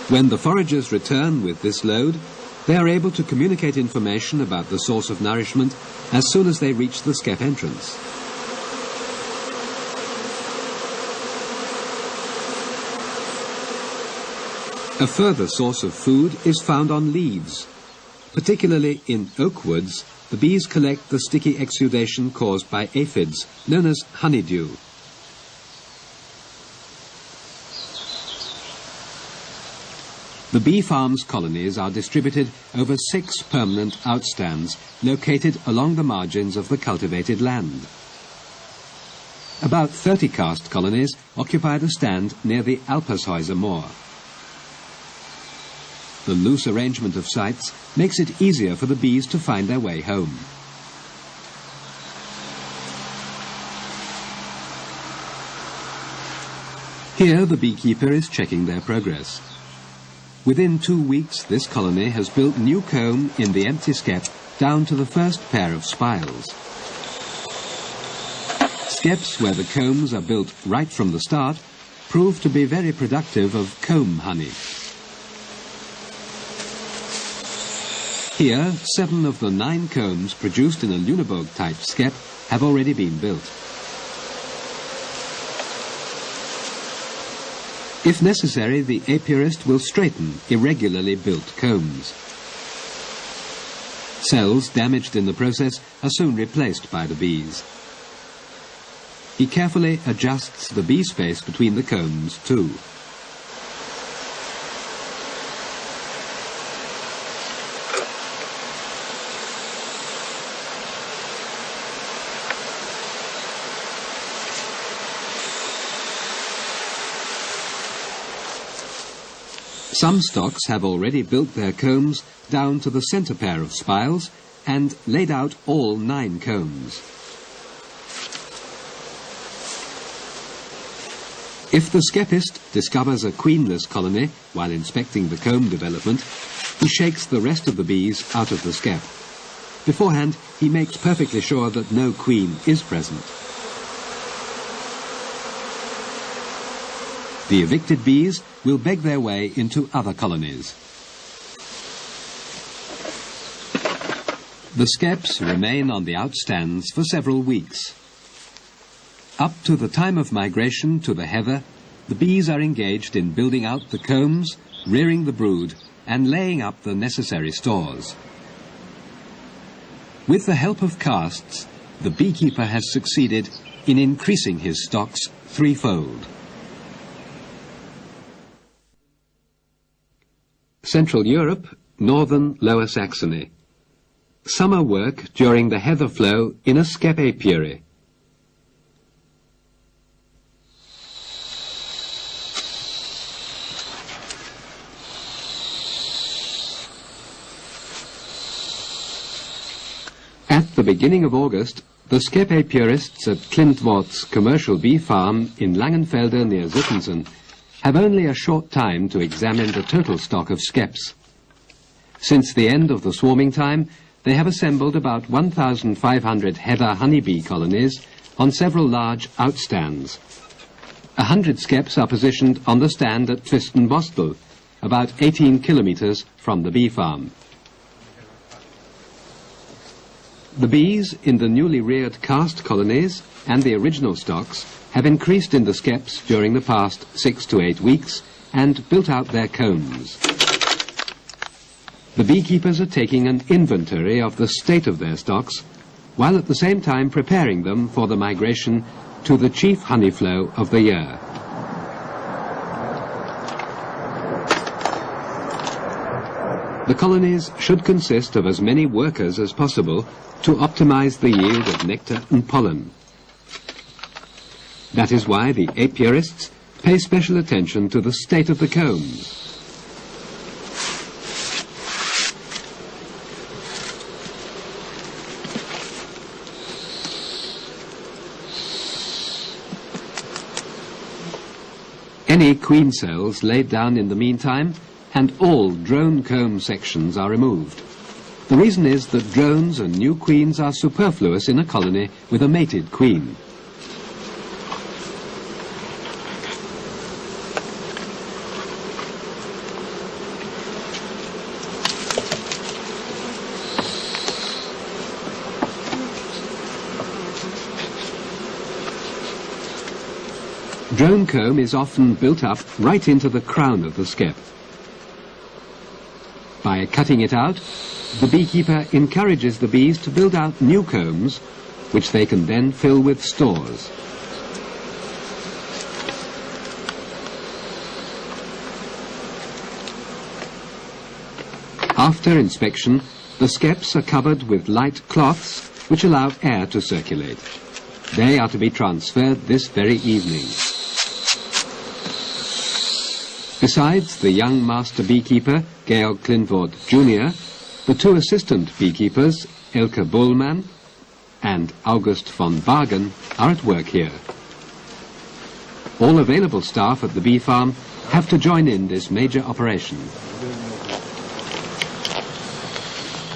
When the foragers return with this load, they are able to communicate information about the source of nourishment as soon as they reach the skep entrance. A further source of food is found on leaves. Particularly in oak woods, the bees collect the sticky exudation caused by aphids, known as honeydew. The bee farm's colonies are distributed over 6 permanent outstands located along the margins of the cultivated land. About 30 cast colonies occupy the stand near the Alpershäuser moor. The loose arrangement of sites makes it easier for the bees to find their way home. Here the beekeeper is checking their progress. Within 2 weeks, this colony has built new comb in the empty skep down to the first pair of spiles. Skeps where the combs are built right from the start prove to be very productive of comb honey. Here, 7 of the 9 combs produced in a Lüneburg-type skep have already been built. If necessary, the apiarist will straighten irregularly built combs. Cells damaged in the process are soon replaced by the bees. He carefully adjusts the bee space between the combs too. Some stocks have already built their combs down to the centre pair of spiles and laid out all 9 combs. If the skepist discovers a queenless colony while inspecting the comb development, he shakes the rest of the bees out of the skep. Beforehand, he makes perfectly sure that no queen is present. The evicted bees will beg their way into other colonies. The skeps remain on the outstands for several weeks. Up to the time of migration to the heather, the bees are engaged in building out the combs, rearing the brood, and laying up the necessary stores. With the help of casts, the beekeeper has succeeded in increasing his stocks threefold. Central Europe, northern Lower Saxony. Summer work during the heather flow in a skep apiary. At the beginning of August, the skep apiarists at Klintwort's commercial bee farm in Langenfelde near Zittensen have only a short time to examine the total stock of skeps. Since the end of the swarming time, they have assembled about 1,500 heather honeybee colonies on several large outstands. 100 skeps are positioned on the stand at Twistenbostel, about 18 kilometers from the bee farm. The bees in the newly reared cast colonies and the original stocks have increased in the skeps during the past 6 to 8 weeks and built out their combs. The beekeepers are taking an inventory of the state of their stocks, while at the same time preparing them for the migration to the chief honey flow of the year. The colonies should consist of as many workers as possible to optimize the yield of nectar and pollen. That is why the apiarists pay special attention to the state of the combs. Any queen cells laid down in the meantime, and all drone comb sections are removed. The reason is that drones and new queens are superfluous in a colony with a mated queen. Drone comb is often built up right into the crown of the skep. By cutting it out, the beekeeper encourages the bees to build out new combs, which they can then fill with stores. After inspection, the skeps are covered with light cloths which allow air to circulate. They are to be transferred this very evening. Besides the young master beekeeper, Georg Klindvort Jr., the two assistant beekeepers, Elke Bullmann and August von Wagen, are at work here. All available staff at the bee farm have to join in this major operation.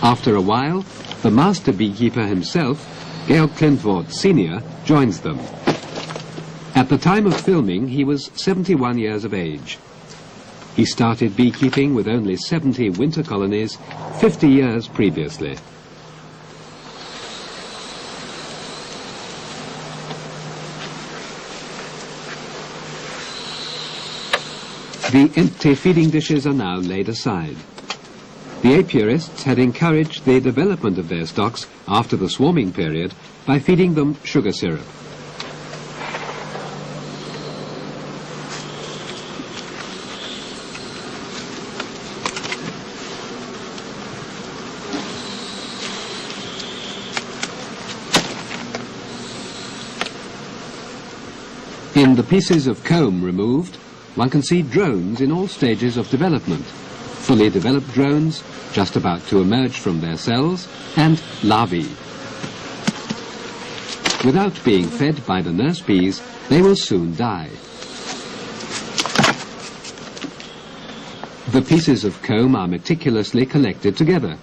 After a while, the master beekeeper himself, Georg Klindvort Sr., joins them. At the time of filming, he was 71 years of age. He started beekeeping with only 70 winter colonies 50 years previously. The empty feeding dishes are now laid aside. The apiarists had encouraged the development of their stocks after the swarming period by feeding them sugar syrup. In the pieces of comb removed, one can see drones in all stages of development. Fully developed drones, just about to emerge from their cells, and larvae. Without being fed by the nurse bees, they will soon die. The pieces of comb are meticulously collected together.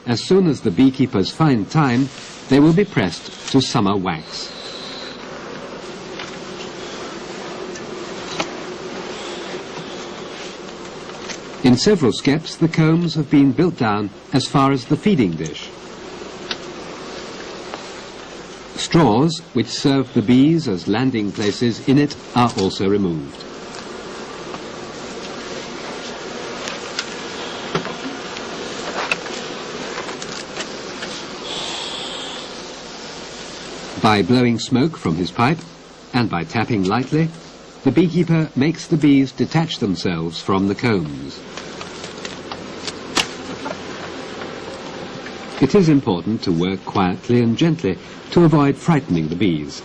As soon as the beekeepers find time, they will be pressed to summer wax. In several skeps, the combs have been built down as far as the feeding dish. Straws, which serve the bees as landing places in it, are also removed. By blowing smoke from his pipe, and by tapping lightly, the beekeeper makes the bees detach themselves from the combs. It is important to work quietly and gently to avoid frightening the bees.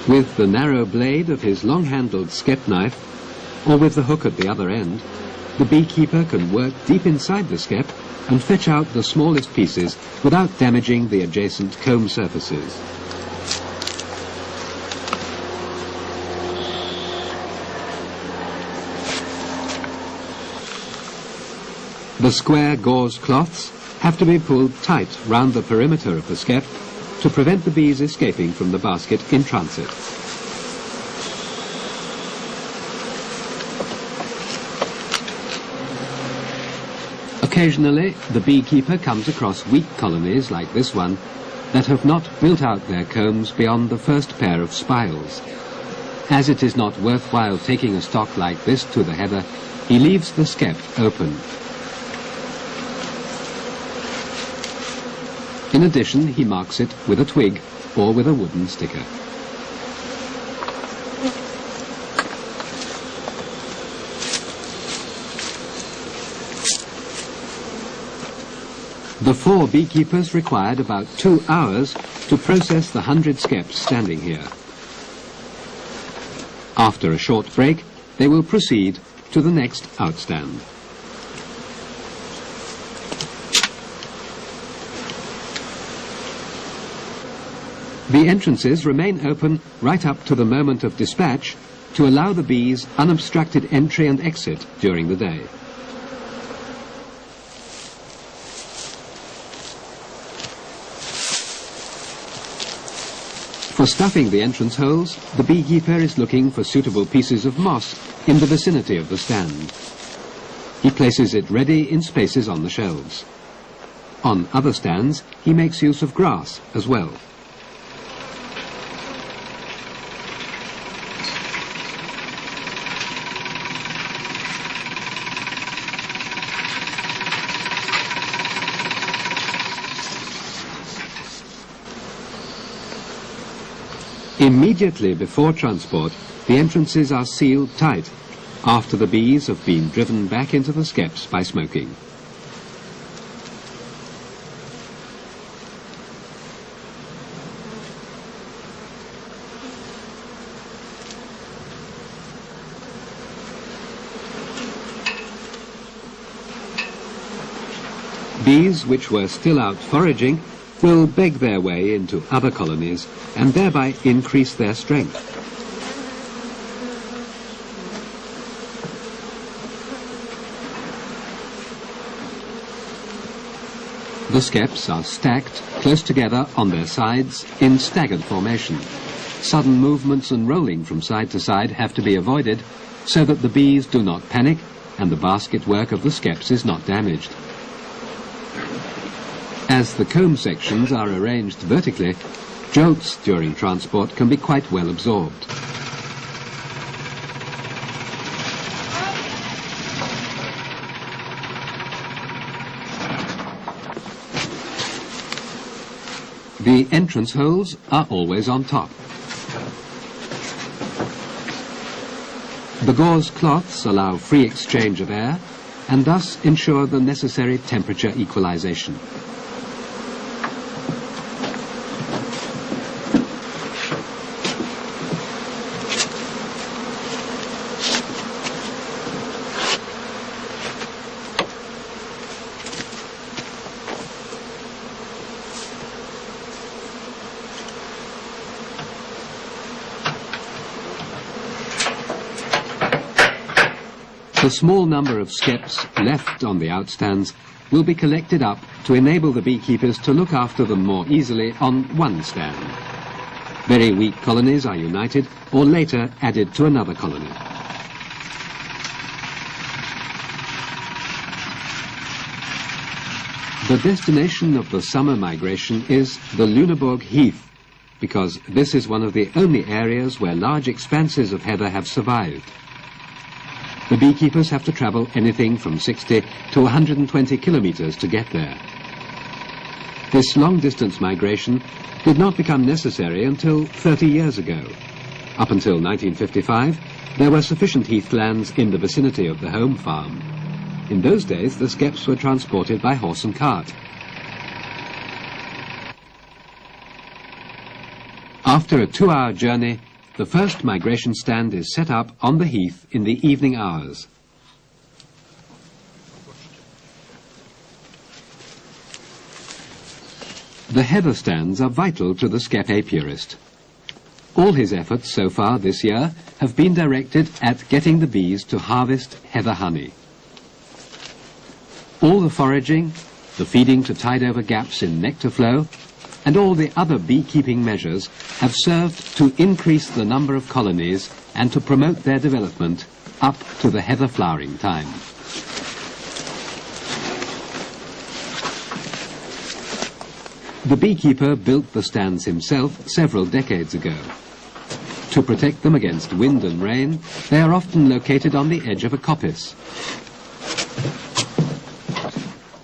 With the narrow blade of his long-handled skep knife, or with the hook at the other end, the beekeeper can work deep inside the skep and fetch out the smallest pieces without damaging the adjacent comb surfaces. The square gauze cloths have to be pulled tight round the perimeter of the skep to prevent the bees escaping from the basket in transit. Occasionally, the beekeeper comes across weak colonies like this one that have not built out their combs beyond the first pair of spiles. As it is not worthwhile taking a stock like this to the heather, he leaves the skep open. In addition, he marks it with a twig or with a wooden sticker. The 4 beekeepers required about 2 hours to process the 100 skeps standing here. After a short break, they will proceed to the next outstand. The entrances remain open right up to the moment of dispatch to allow the bees unobstructed entry and exit during the day. For stuffing the entrance holes, the beekeeper is looking for suitable pieces of moss in the vicinity of the stand. He places it ready in spaces on the shelves. On other stands, he makes use of grass as well. Immediately before transport, the entrances are sealed tight after the bees have been driven back into the skeps by smoking. Bees which were still out foraging will beg their way into other colonies and thereby increase their strength. The skeps are stacked close together on their sides in staggered formation. Sudden movements and rolling from side to side have to be avoided so that the bees do not panic and the basket work of the skeps is not damaged. As the comb sections are arranged vertically, jolts during transport can be quite well absorbed. The entrance holes are always on top. The gauze cloths allow free exchange of air and thus ensure the necessary temperature equalization. The small number of skeps left on the outstands will be collected up to enable the beekeepers to look after them more easily on one stand. Very weak colonies are united or later added to another colony. The destination of the summer migration is the Lunenburg Heath, because this is one of the only areas where large expanses of heather have survived. The beekeepers have to travel anything from 60 to 120 kilometers to get there. This long-distance migration did not become necessary until 30 years ago. Up until 1955, there were sufficient heathlands in the vicinity of the home farm. In those days, the skeps were transported by horse and cart. After a 2-hour journey, the first migration stand is set up on the heath in the evening hours. The heather stands are vital to the skep apiarist. All his efforts so far this year have been directed at getting the bees to harvest heather honey. All the foraging, the feeding to tide over gaps in nectar flow, and all the other beekeeping measures have served to increase the number of colonies and to promote their development up to the heather flowering time. The beekeeper built the stands himself several decades ago. To protect them against wind and rain, they are often located on the edge of a coppice.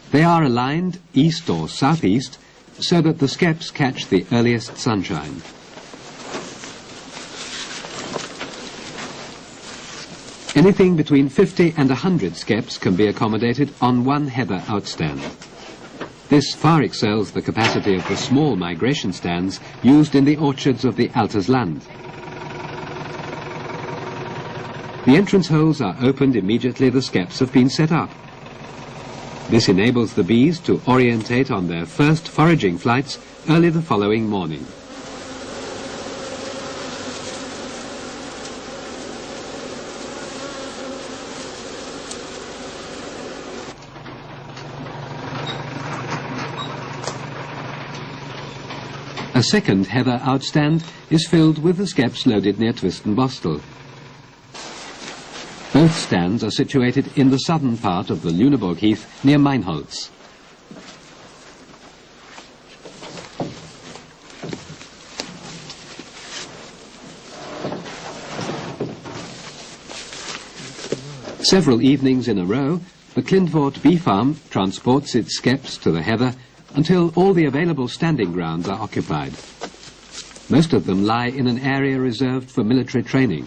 They are aligned east or southeast so that the skeps catch the earliest sunshine. Anything between 50 and 100 skeps can be accommodated on one heather outstand. This far excels the capacity of the small migration stands used in the orchards of the Altersland. The entrance holes are opened immediately the skeps have been set up. This enables the bees to orientate on their first foraging flights early the following morning. A second heather outstand is filled with the skeps loaded near Twistenbostel. Both stands are situated in the southern part of the Lunenburg Heath near Meinholz. Several evenings in a row, the Klindvoort bee farm transports its skeps to the heather until all the available standing grounds are occupied. Most of them lie in an area reserved for military training.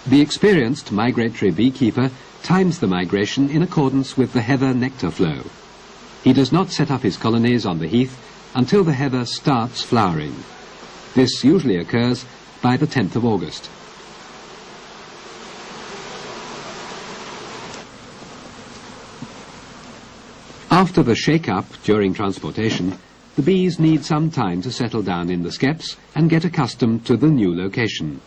The experienced migratory beekeeper times the migration in accordance with the heather nectar flow. He does not set up his colonies on the heath until the heather starts flowering. This usually occurs by the 10th of August. After the shake-up during transportation, the bees need some time to settle down in the skeps and get accustomed to the new location.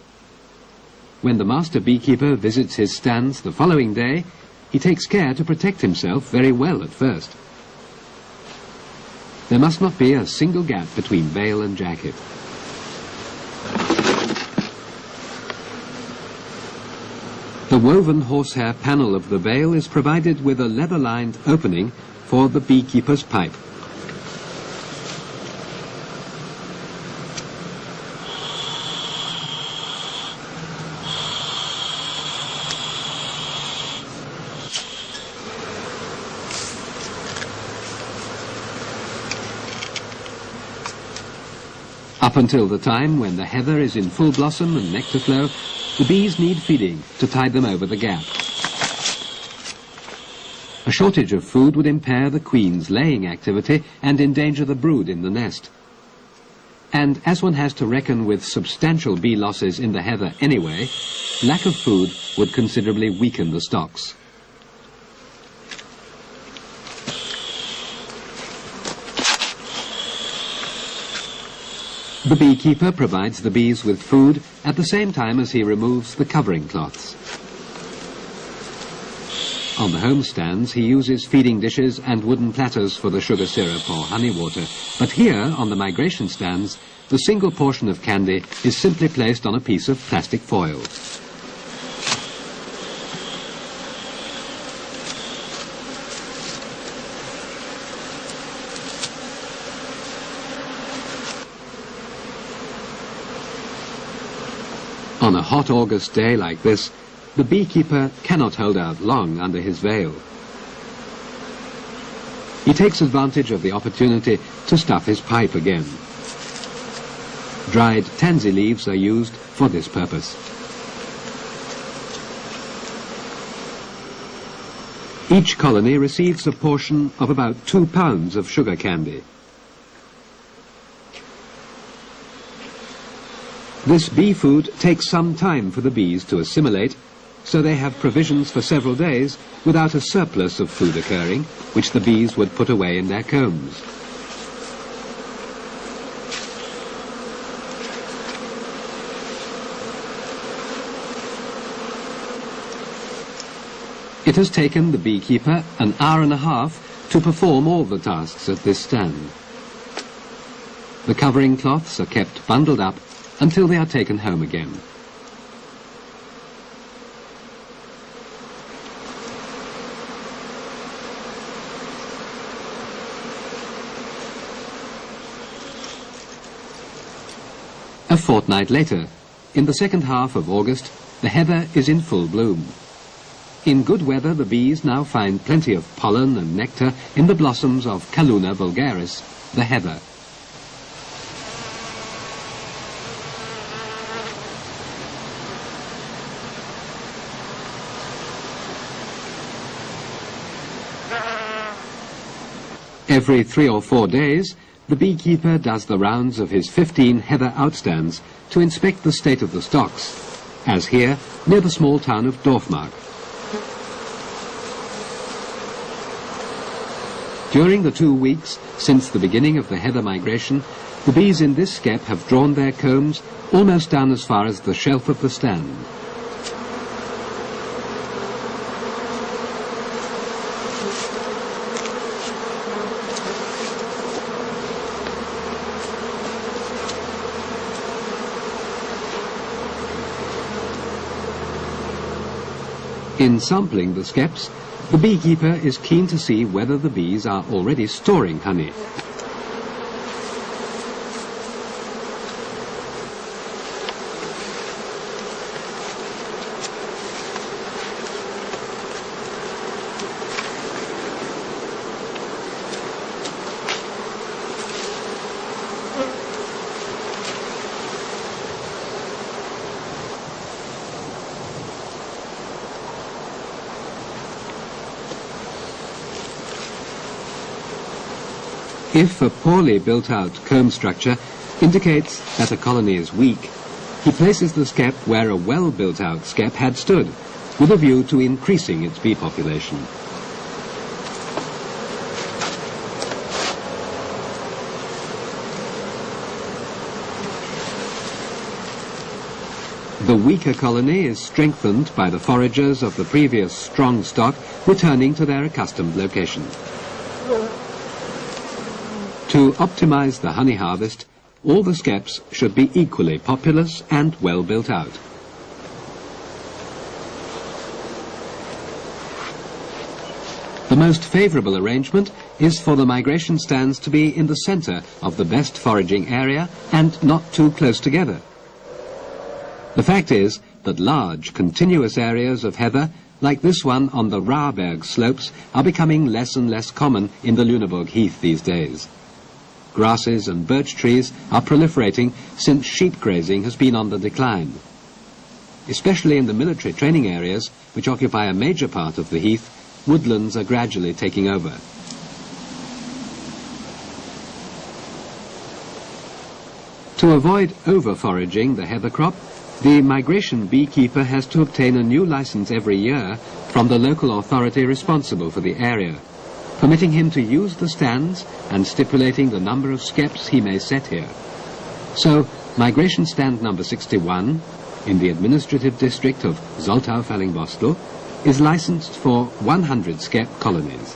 When the master beekeeper visits his stands the following day, he takes care to protect himself very well at first. There must not be a single gap between veil and jacket. The woven horsehair panel of the veil is provided with a leather-lined opening for the beekeeper's pipe. Up until the time when the heather is in full blossom and nectar flow, the bees need feeding to tide them over the gap. A shortage of food would impair the queen's laying activity and endanger the brood in the nest. And as one has to reckon with substantial bee losses in the heather anyway, lack of food would considerably weaken the stocks. The beekeeper provides the bees with food at the same time as he removes the covering cloths. On the home stands, he uses feeding dishes and wooden platters for the sugar syrup or honey water. But here, on the migration stands, the single portion of candy is simply placed on a piece of plastic foil. On a hot August day like this, the beekeeper cannot hold out long under his veil. He takes advantage of the opportunity to stuff his pipe again. Dried tansy leaves are used for this purpose. Each colony receives a portion of about 2 pounds of sugar candy. This bee food takes some time for the bees to assimilate, so they have provisions for several days without a surplus of food occurring, which the bees would put away in their combs. It has taken the beekeeper an hour and a half to perform all the tasks at this stand. The covering cloths are kept bundled up until they are taken home again. A fortnight later, in the second half of August, the heather is in full bloom. In good weather, the bees now find plenty of pollen and nectar in the blossoms of Calluna vulgaris, the heather. Every 3 or 4 days, the beekeeper does the rounds of his 15 heather outstands to inspect the state of the stocks, as here near the small town of Dorfmark. During the 2 weeks since the beginning of the heather migration, the bees in this skep have drawn their combs almost down as far as the shelf of the stand. In sampling the skeps, the beekeeper is keen to see whether the bees are already storing honey. If a poorly built-out comb structure indicates that a colony is weak, he places the skep where a well-built-out skep had stood, with a view to increasing its bee population. The weaker colony is strengthened by the foragers of the previous strong stock returning to their accustomed location. To optimize the honey harvest, all the skeps should be equally populous and well built out. The most favorable arrangement is for the migration stands to be in the center of the best foraging area and not too close together. The fact is that large, continuous areas of heather, like this one on the Raarberg slopes, are becoming less and less common in the Lüneburg heath these days. Grasses and birch trees are proliferating since sheep grazing has been on the decline. Especially in the military training areas, which occupy a major part of the heath, woodlands are gradually taking over. To avoid over-foraging the heather crop, the migration beekeeper has to obtain a new license every year from the local authority responsible for the area, permitting him to use the stands and stipulating the number of skeps he may set here. So, migration stand number 61, in the administrative district of Soltau-Fallingbostel, is licensed for 100 skep colonies.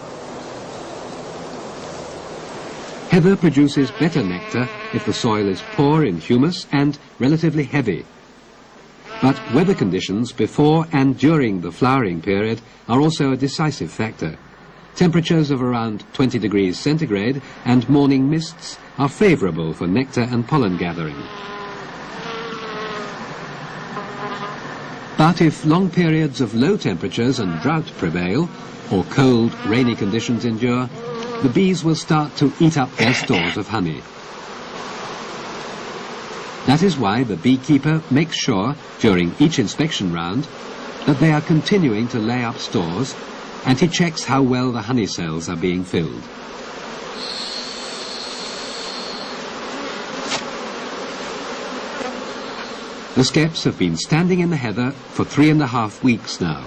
Heather produces better nectar if the soil is poor in humus and relatively heavy. But weather conditions before and during the flowering period are also a decisive factor. Temperatures of around 20 degrees centigrade and morning mists are favourable for nectar and pollen gathering. But if long periods of low temperatures and drought prevail, or cold, rainy conditions endure, the bees will start to eat up their stores of honey. That is why the beekeeper makes sure, during each inspection round, that they are continuing to lay up stores, and he checks how well the honey cells are being filled. The skeps have been standing in the heather for 3.5 weeks now.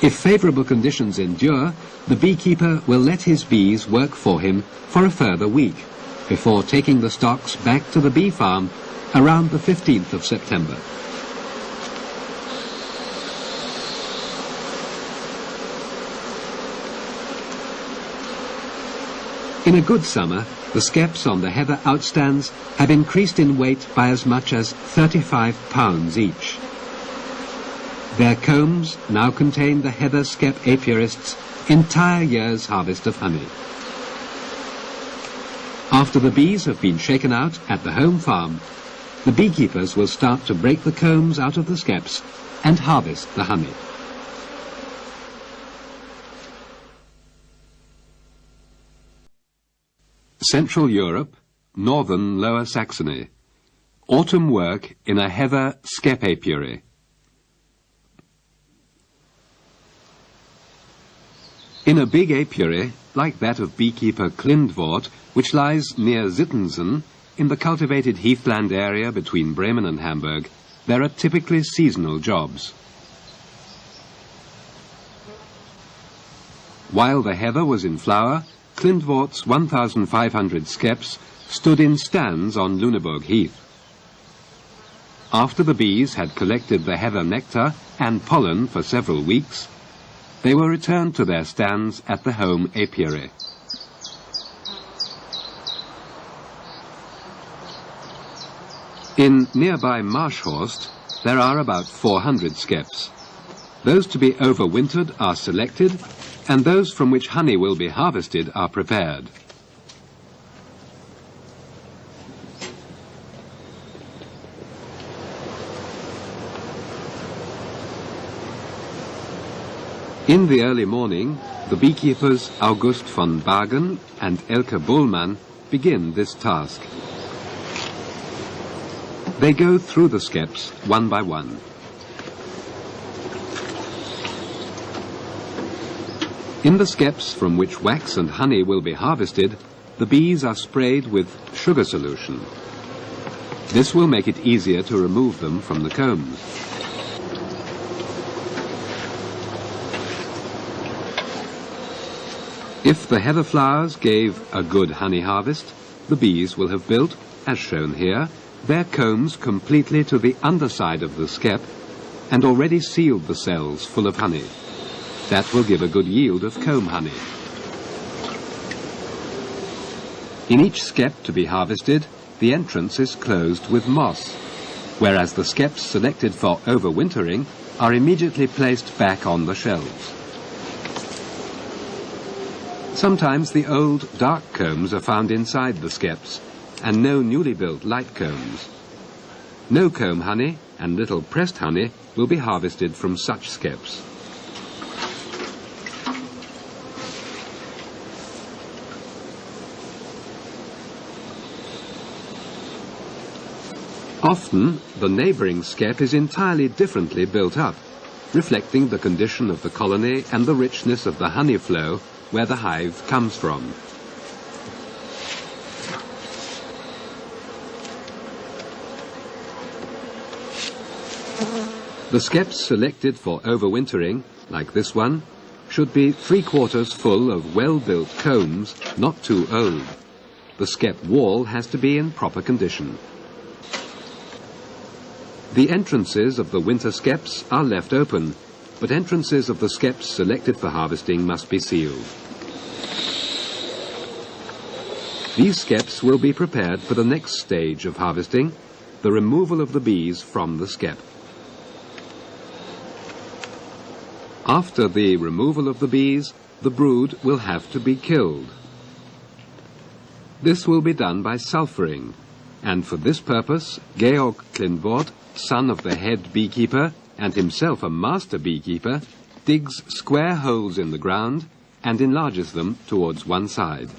If favourable conditions endure, the beekeeper will let his bees work for him for a further week, before taking the stocks back to the bee farm around the 15th of September. In a good summer, the skeps on the heather outstands have increased in weight by as much as 35 pounds each. Their combs now contain the heather skep apiarist's entire year's harvest of honey. After the bees have been shaken out at the home farm, the beekeepers will start to break the combs out of the skeps and harvest the honey. Central Europe, northern Lower Saxony. Autumn work in a heather skep apiary. In a big apiary, like that of beekeeper Klindvoort, which lies near Zittensen, in the cultivated heathland area between Bremen and Hamburg, there are typically seasonal jobs. While the heather was in flower, Klindvoort's 1,500 skeps stood in stands on Lüneburg Heath. After the bees had collected the heather nectar and pollen for several weeks, they were returned to their stands at the home apiary. In nearby Marschhorst, there are about 400 skeps. Those to be overwintered are selected, and those from which honey will be harvested are prepared. In the early morning, the beekeepers August von Bagen and Elke Bohlmann begin this task. They go through the skeps one by one. In the skeps from which wax and honey will be harvested, the bees are sprayed with sugar solution. This will make it easier to remove them from the combs. If the heather flowers gave a good honey harvest, the bees will have built, as shown here, their combs completely to the underside of the skep and already sealed the cells full of honey. That will give a good yield of comb honey. In each skep to be harvested, the entrance is closed with moss, whereas the skeps selected for overwintering are immediately placed back on the shelves. Sometimes the old dark combs are found inside the skeps, and no newly built light combs. No comb honey and little pressed honey will be harvested from such skeps. Often, the neighbouring skep is entirely differently built up, reflecting the condition of the colony and the richness of the honey flow where the hive comes from. The skeps selected for overwintering, like this one, should be 3/4 full of well-built combs, not too old. The skep wall has to be in proper condition. The entrances of the winter skeps are left open, but entrances of the skeps selected for harvesting must be sealed. These skeps will be prepared for the next stage of harvesting, the removal of the bees from the skep. After the removal of the bees, the brood will have to be killed. This will be done by sulphuring, and for this purpose, Georg Klindvort, son of the head beekeeper and himself a master beekeeper, digs square holes in the ground and enlarges them towards one side.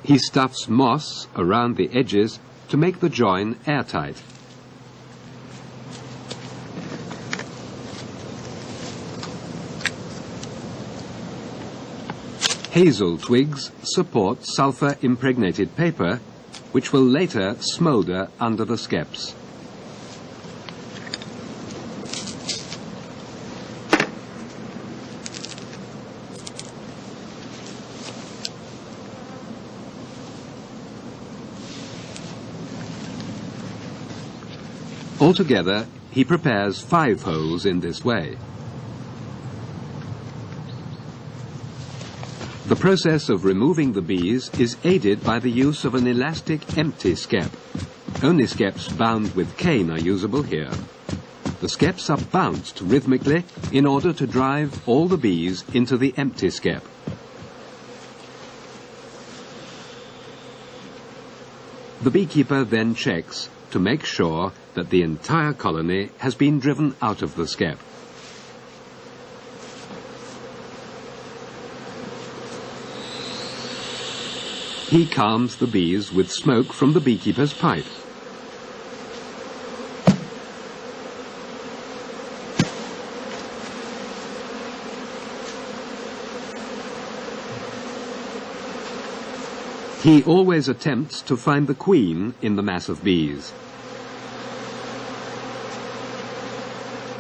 He stuffs moss around the edges to make the join airtight. Hazel twigs support sulfur-impregnated paper, which will later smoulder under the skeps. Altogether, he prepares 5 holes in this way. The process of removing the bees is aided by the use of an elastic empty skep. Only skeps bound with cane are usable here. The skeps are bounced rhythmically in order to drive all the bees into the empty skep. The beekeeper then checks to make sure that the entire colony has been driven out of the skep. He calms the bees with smoke from the beekeeper's pipe. He always attempts to find the queen in the mass of bees.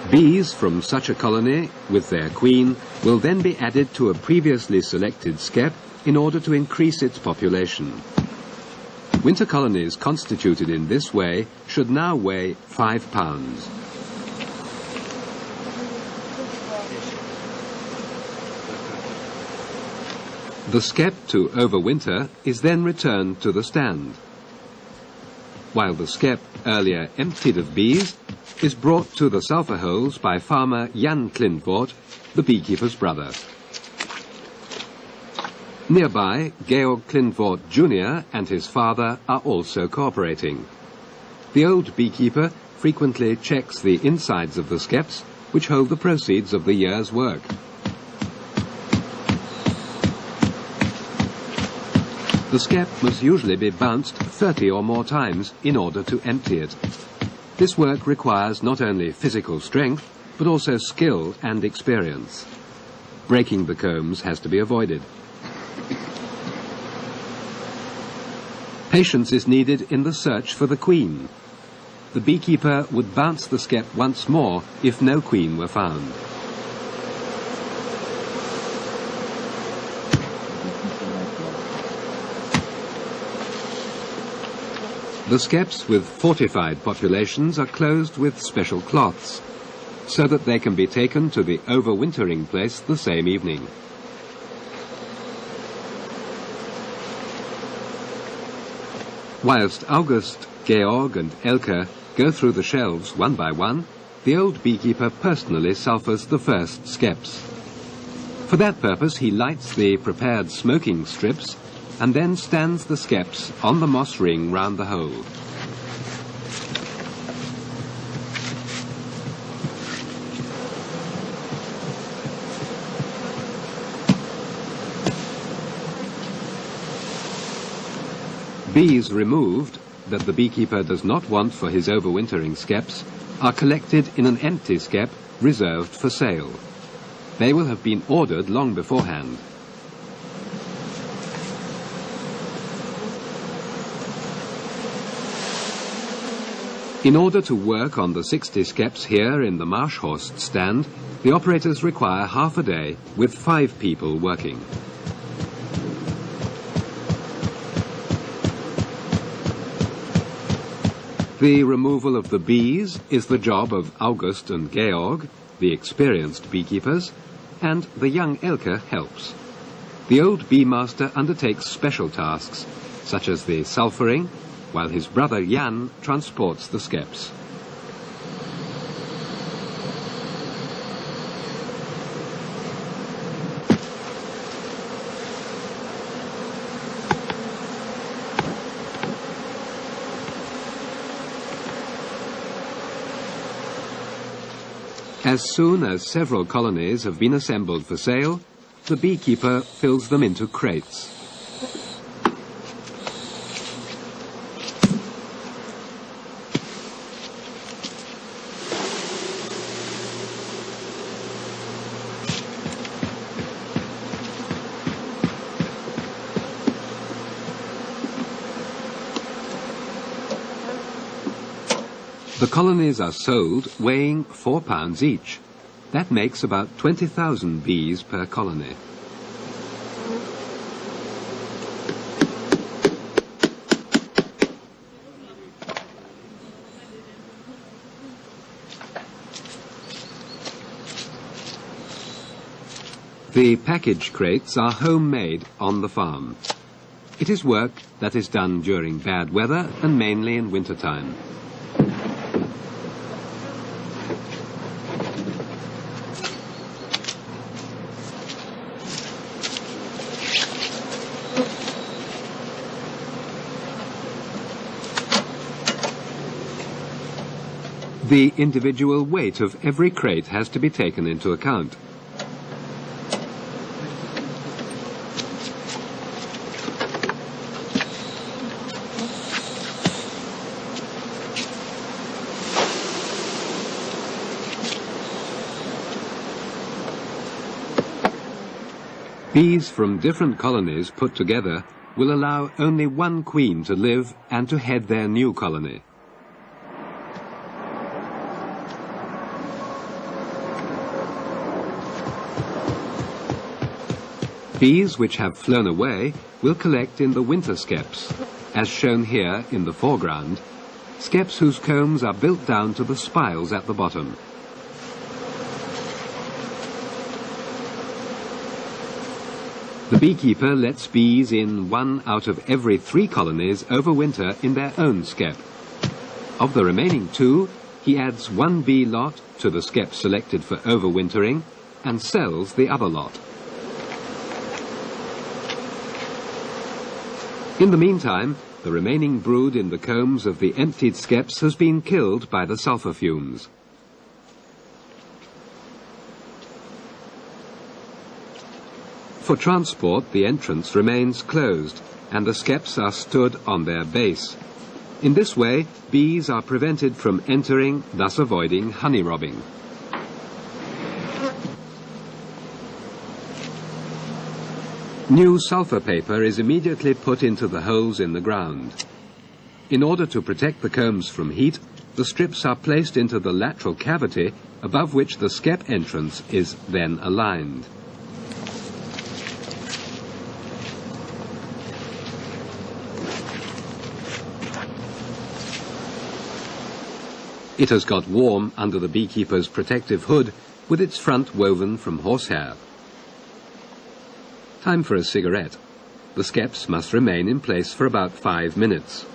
Bees from such a colony, with their queen, will then be added to a previously selected skep in order to increase its population. Winter colonies constituted in this way should now weigh 5 pounds. The skep to overwinter is then returned to the stand, while the skep, earlier emptied of bees, is brought to the sulphur holes by farmer Jan Klindvort, the beekeeper's brother. Nearby, Georg Klindvort Jr. and his father are also cooperating. The old beekeeper frequently checks the insides of the skeps, which hold the proceeds of the year's work. The skep must usually be bounced 30 or more times in order to empty it. This work requires not only physical strength, but also skill and experience. Breaking the combs has to be avoided. Patience is needed in the search for the queen. The beekeeper would bounce the skep once more if no queen were found. The skeps with fortified populations are closed with special cloths, so that they can be taken to the overwintering place the same evening. Whilst August, Georg and Elke go through the shelves one by one, the old beekeeper personally sulphurs the first skeps. For that purpose he lights the prepared smoking strips and then stands the skeps on the moss ring round the hole. Bees removed, that the beekeeper does not want for his overwintering skeps, are collected in an empty skep reserved for sale. They will have been ordered long beforehand. In order to work on the 60 skeps here in the Marschhorst stand, the operators require half a day with 5 people working. The removal of the bees is the job of August and Georg, the experienced beekeepers, and the young Elke helps. The old bee master undertakes special tasks, such as the sulphuring, while his brother Jan transports the skeps. As soon as several colonies have been assembled for sale, the beekeeper fills them into crates. The colonies are sold weighing 4 pounds each. That makes about 20,000 bees per colony. The package crates are homemade on the farm. It is work that is done during bad weather and mainly in wintertime. The individual weight of every crate has to be taken into account. Bees from different colonies put together will allow only one queen to live and to head their new colony. Bees which have flown away will collect in the winter skeps, as shown here in the foreground, skeps whose combs are built down to the spiles at the bottom. The beekeeper lets bees in 1 out of every 3 colonies overwinter in their own skep. Of the remaining 2, he adds 1 bee lot to the skep selected for overwintering and sells the other lot. In the meantime, the remaining brood in the combs of the emptied skeps has been killed by the sulphur fumes. For transport, the entrance remains closed, and the skeps are stood on their base. In this way, bees are prevented from entering, thus avoiding honey robbing. New sulfur paper is immediately put into the holes in the ground. In order to protect the combs from heat, the strips are placed into the lateral cavity above which the skep entrance is then aligned. It has got warm under the beekeeper's protective hood with its front woven from horsehair. Time for a cigarette. The skeps must remain in place for about 5 minutes.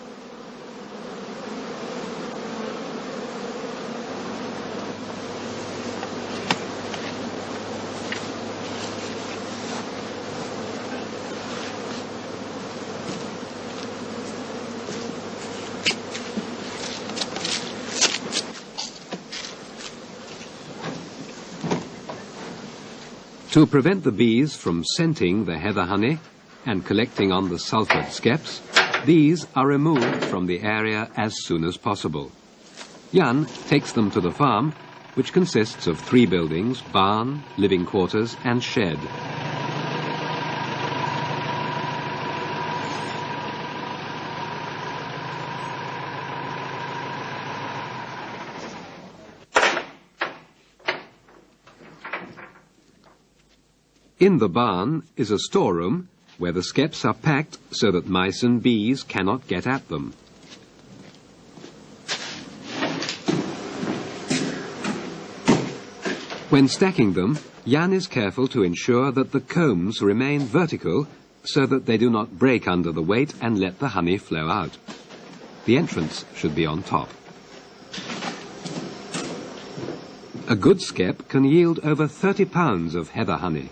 To prevent the bees from scenting the heather honey and collecting on the sulfured skeps, these are removed from the area as soon as possible. Jan takes them to the farm, which consists of 3 buildings, barn, living quarters and shed. In the barn is a storeroom where the skeps are packed so that mice and bees cannot get at them. When stacking them, Jan is careful to ensure that the combs remain vertical so that they do not break under the weight and let the honey flow out. The entrance should be on top. A good skep can yield over 30 pounds of heather honey.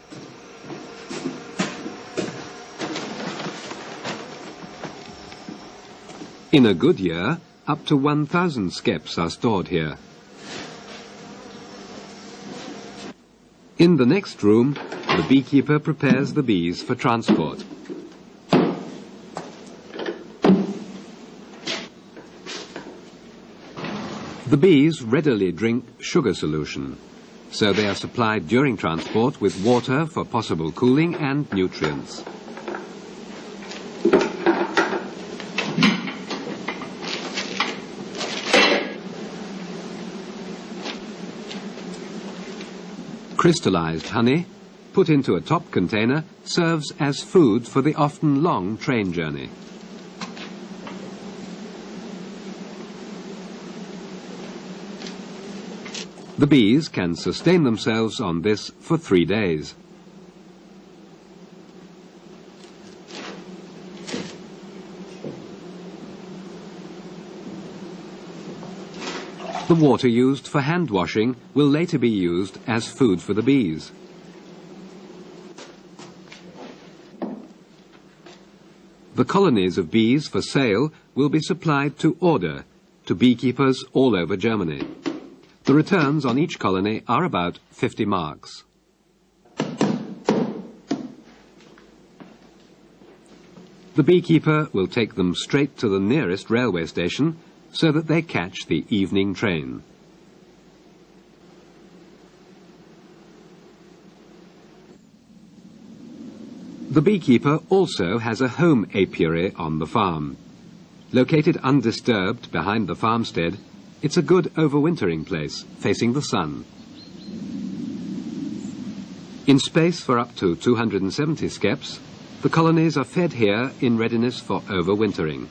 In a good year, up to 1,000 skeps are stored here. In the next room, the beekeeper prepares the bees for transport. The bees readily drink sugar solution, so they are supplied during transport with water for possible cooling and nutrients. Crystallized honey, put into a top container, serves as food for the often long train journey. The bees can sustain themselves on this for 3 days. The water used for hand washing will later be used as food for the bees. The colonies of bees for sale will be supplied to order to beekeepers all over Germany. The returns on each colony are about 50 marks. The beekeeper will take them straight to the nearest railway station so that they catch the evening train. The beekeeper also has a home apiary on the farm. Located undisturbed behind the farmstead, it's a good overwintering place, facing the sun. In space for up to 270 skeps, the colonies are fed here in readiness for overwintering.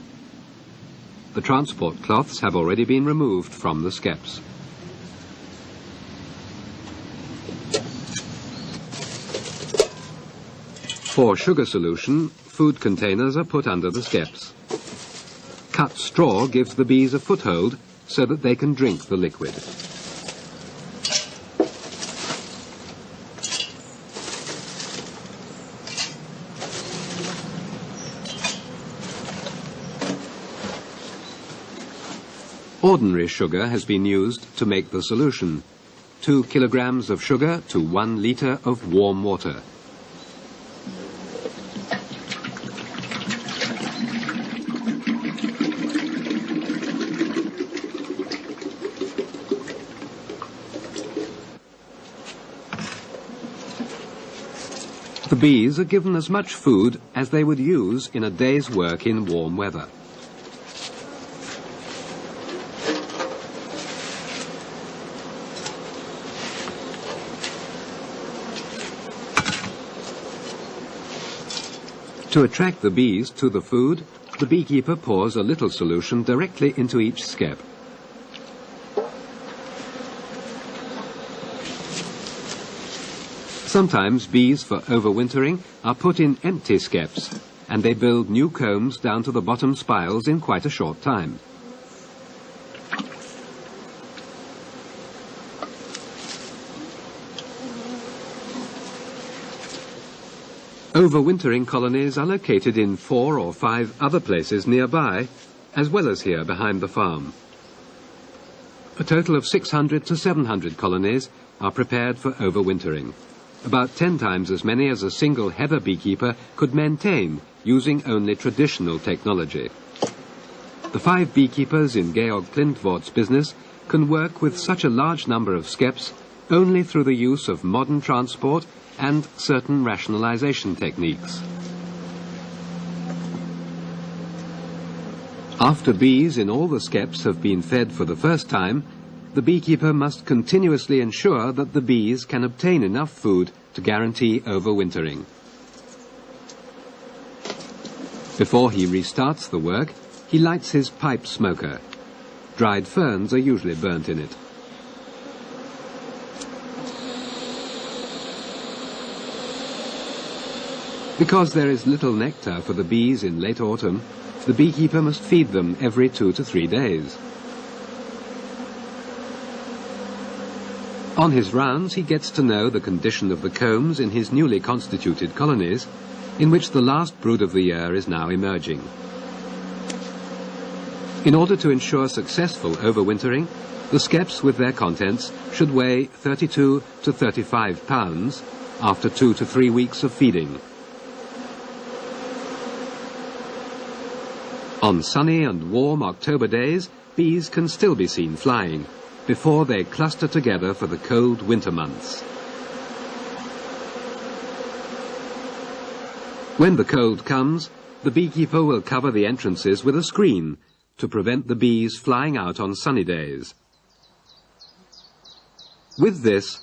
The transport cloths have already been removed from the skeps. For sugar solution, food containers are put under the skeps. Cut straw gives the bees a foothold so that they can drink the liquid. Ordinary sugar has been used to make the solution. 2 kilograms of sugar to 1 litre of warm water. The bees are given as much food as they would use in a day's work in warm weather. To attract the bees to the food, the beekeeper pours a little solution directly into each skep. Sometimes bees for overwintering are put in empty skeps, and they build new combs down to the bottom spiles in quite a short time. Overwintering colonies are located in 4 or 5 other places nearby, as well as here behind the farm. A total of 600 to 700 colonies are prepared for overwintering, about 10 times as many as a single heather beekeeper could maintain using only traditional technology. The 5 beekeepers in Georg Klintvort's business can work with such a large number of skeps only through the use of modern transport and certain rationalization techniques. After bees in all the skeps have been fed for the first time, the beekeeper must continuously ensure that the bees can obtain enough food to guarantee overwintering. Before he restarts the work, he lights his pipe smoker. Dried ferns are usually burnt in it. Because there is little nectar for the bees in late autumn, the beekeeper must feed them every 2 to 3 days. On his rounds, he gets to know the condition of the combs in his newly constituted colonies, in which the last brood of the year is now emerging. In order to ensure successful overwintering, the skeps with their contents should weigh 32 to 35 pounds after 2 to 3 weeks of feeding. On sunny and warm October days, bees can still be seen flying, before they cluster together for the cold winter months. When the cold comes, the beekeeper will cover the entrances with a screen to prevent the bees flying out on sunny days. With this,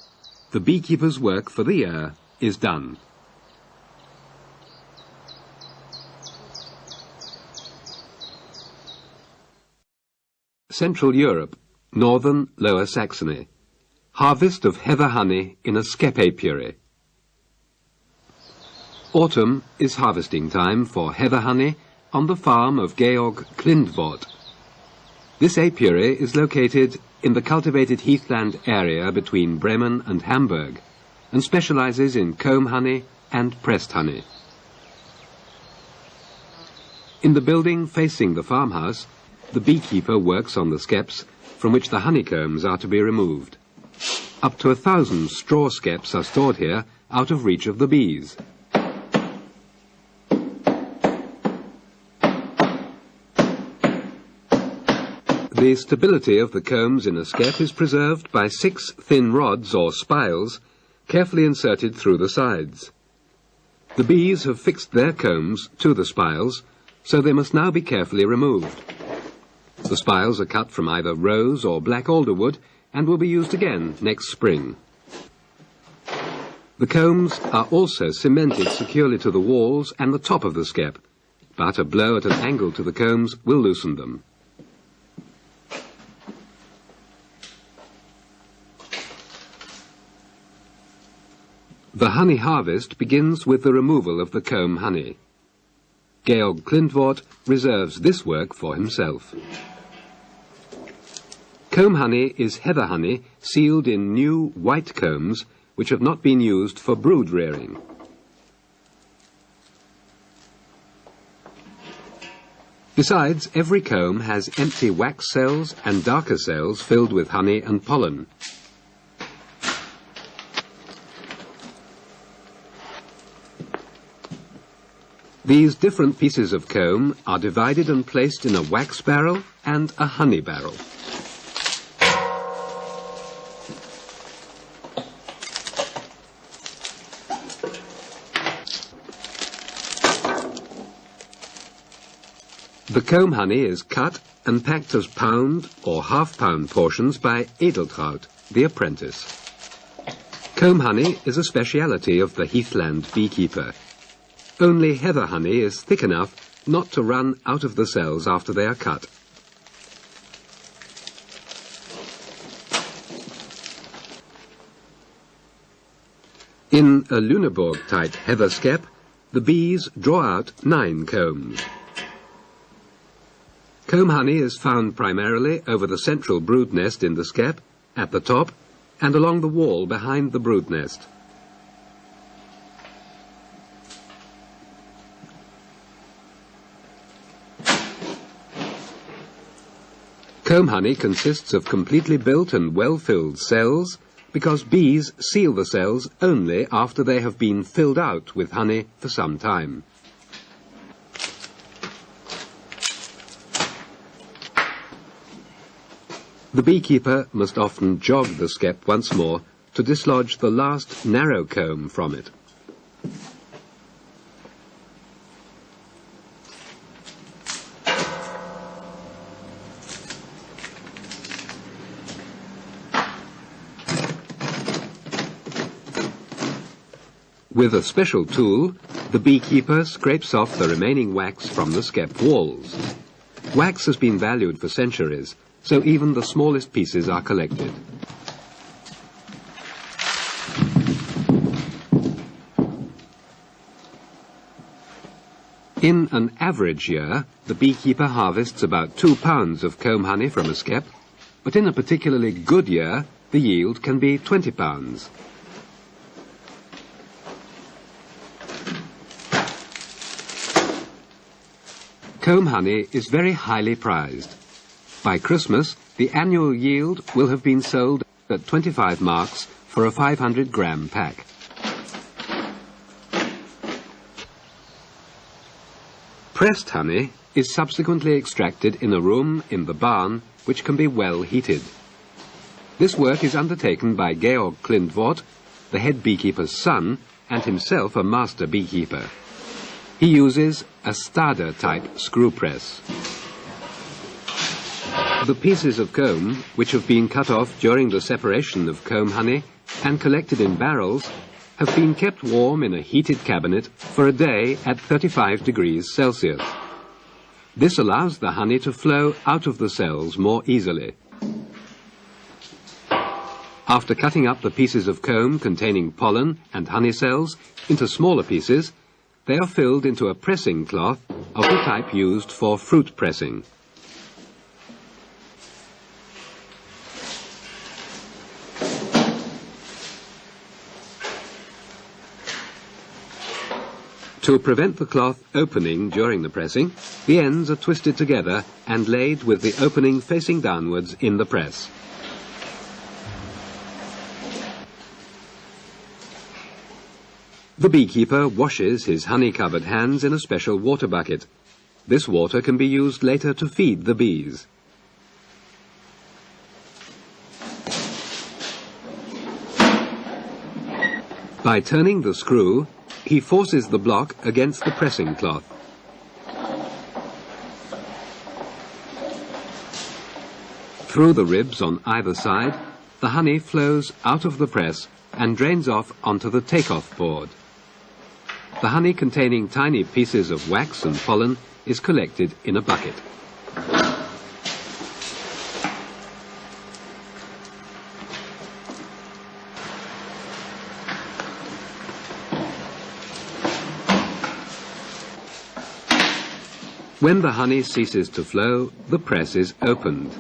the beekeeper's work for the year is done. Central Europe, northern Lower Saxony. Harvest of heather honey in a skep apiary. Autumn is harvesting time for heather honey on the farm of Georg Klindvort. This apiary is located in the cultivated heathland area between Bremen and Hamburg and specializes in comb honey and pressed honey. In the building facing the farmhouse, the beekeeper works on the skeps from which the honeycombs are to be removed. Up to 1,000 straw skeps are stored here out of reach of the bees. The stability of the combs in a skep is preserved by 6 thin rods or spiles carefully inserted through the sides. The bees have fixed their combs to the spiles, so they must now be carefully removed. The spiles are cut from either rose or black alder wood and will be used again next spring. The combs are also cemented securely to the walls and the top of the skep, but a blow at an angle to the combs will loosen them. The honey harvest begins with the removal of the comb honey. Georg Klindvort reserves this work for himself. Comb honey is heather honey sealed in new white combs which have not been used for brood rearing. Besides, every comb has empty wax cells and darker cells filled with honey and pollen. These different pieces of comb are divided and placed in a wax barrel and a honey barrel. The comb honey is cut and packed as pound or half-pound portions by Edeltraut, the apprentice. Comb honey is a speciality of the Heathland beekeeper. Only heather honey is thick enough not to run out of the cells after they are cut. In a Lüneburg-type heather skep, the bees draw out 9 combs. Comb honey is found primarily over the central brood nest in the skep, at the top, and along the wall behind the brood nest. Comb honey consists of completely built and well-filled cells, because bees seal the cells only after they have been filled out with honey for some time. The beekeeper must often jog the skep once more to dislodge the last narrow comb from it. With a special tool, the beekeeper scrapes off the remaining wax from the skep walls. Wax has been valued for centuries, so even the smallest pieces are collected. In an average year, the beekeeper harvests about 2 pounds of comb honey from a skep, but in a particularly good year, the yield can be 20 pounds. Comb honey is very highly prized. By Christmas, the annual yield will have been sold at 25 marks for a 500-gram pack. Pressed honey is subsequently extracted in a room in the barn which can be well heated. This work is undertaken by Georg Klindvort, the head beekeeper's son, and himself a master beekeeper. He uses a Stader-type screw press. The pieces of comb, which have been cut off during the separation of comb honey and collected in barrels, have been kept warm in a heated cabinet for a day at 35 degrees Celsius. This allows the honey to flow out of the cells more easily. After cutting up the pieces of comb containing pollen and honey cells into smaller pieces, they are filled into a pressing cloth of the type used for fruit pressing. To prevent the cloth opening during the pressing, the ends are twisted together and laid with the opening facing downwards in the press. The beekeeper washes his honey-covered hands in a special water bucket. This water can be used later to feed the bees. By turning the screw, he forces the block against the pressing cloth. Through the ribs on either side, the honey flows out of the press and drains off onto the take-off board. The honey containing tiny pieces of wax and pollen is collected in a bucket. When the honey ceases to flow, the press is opened.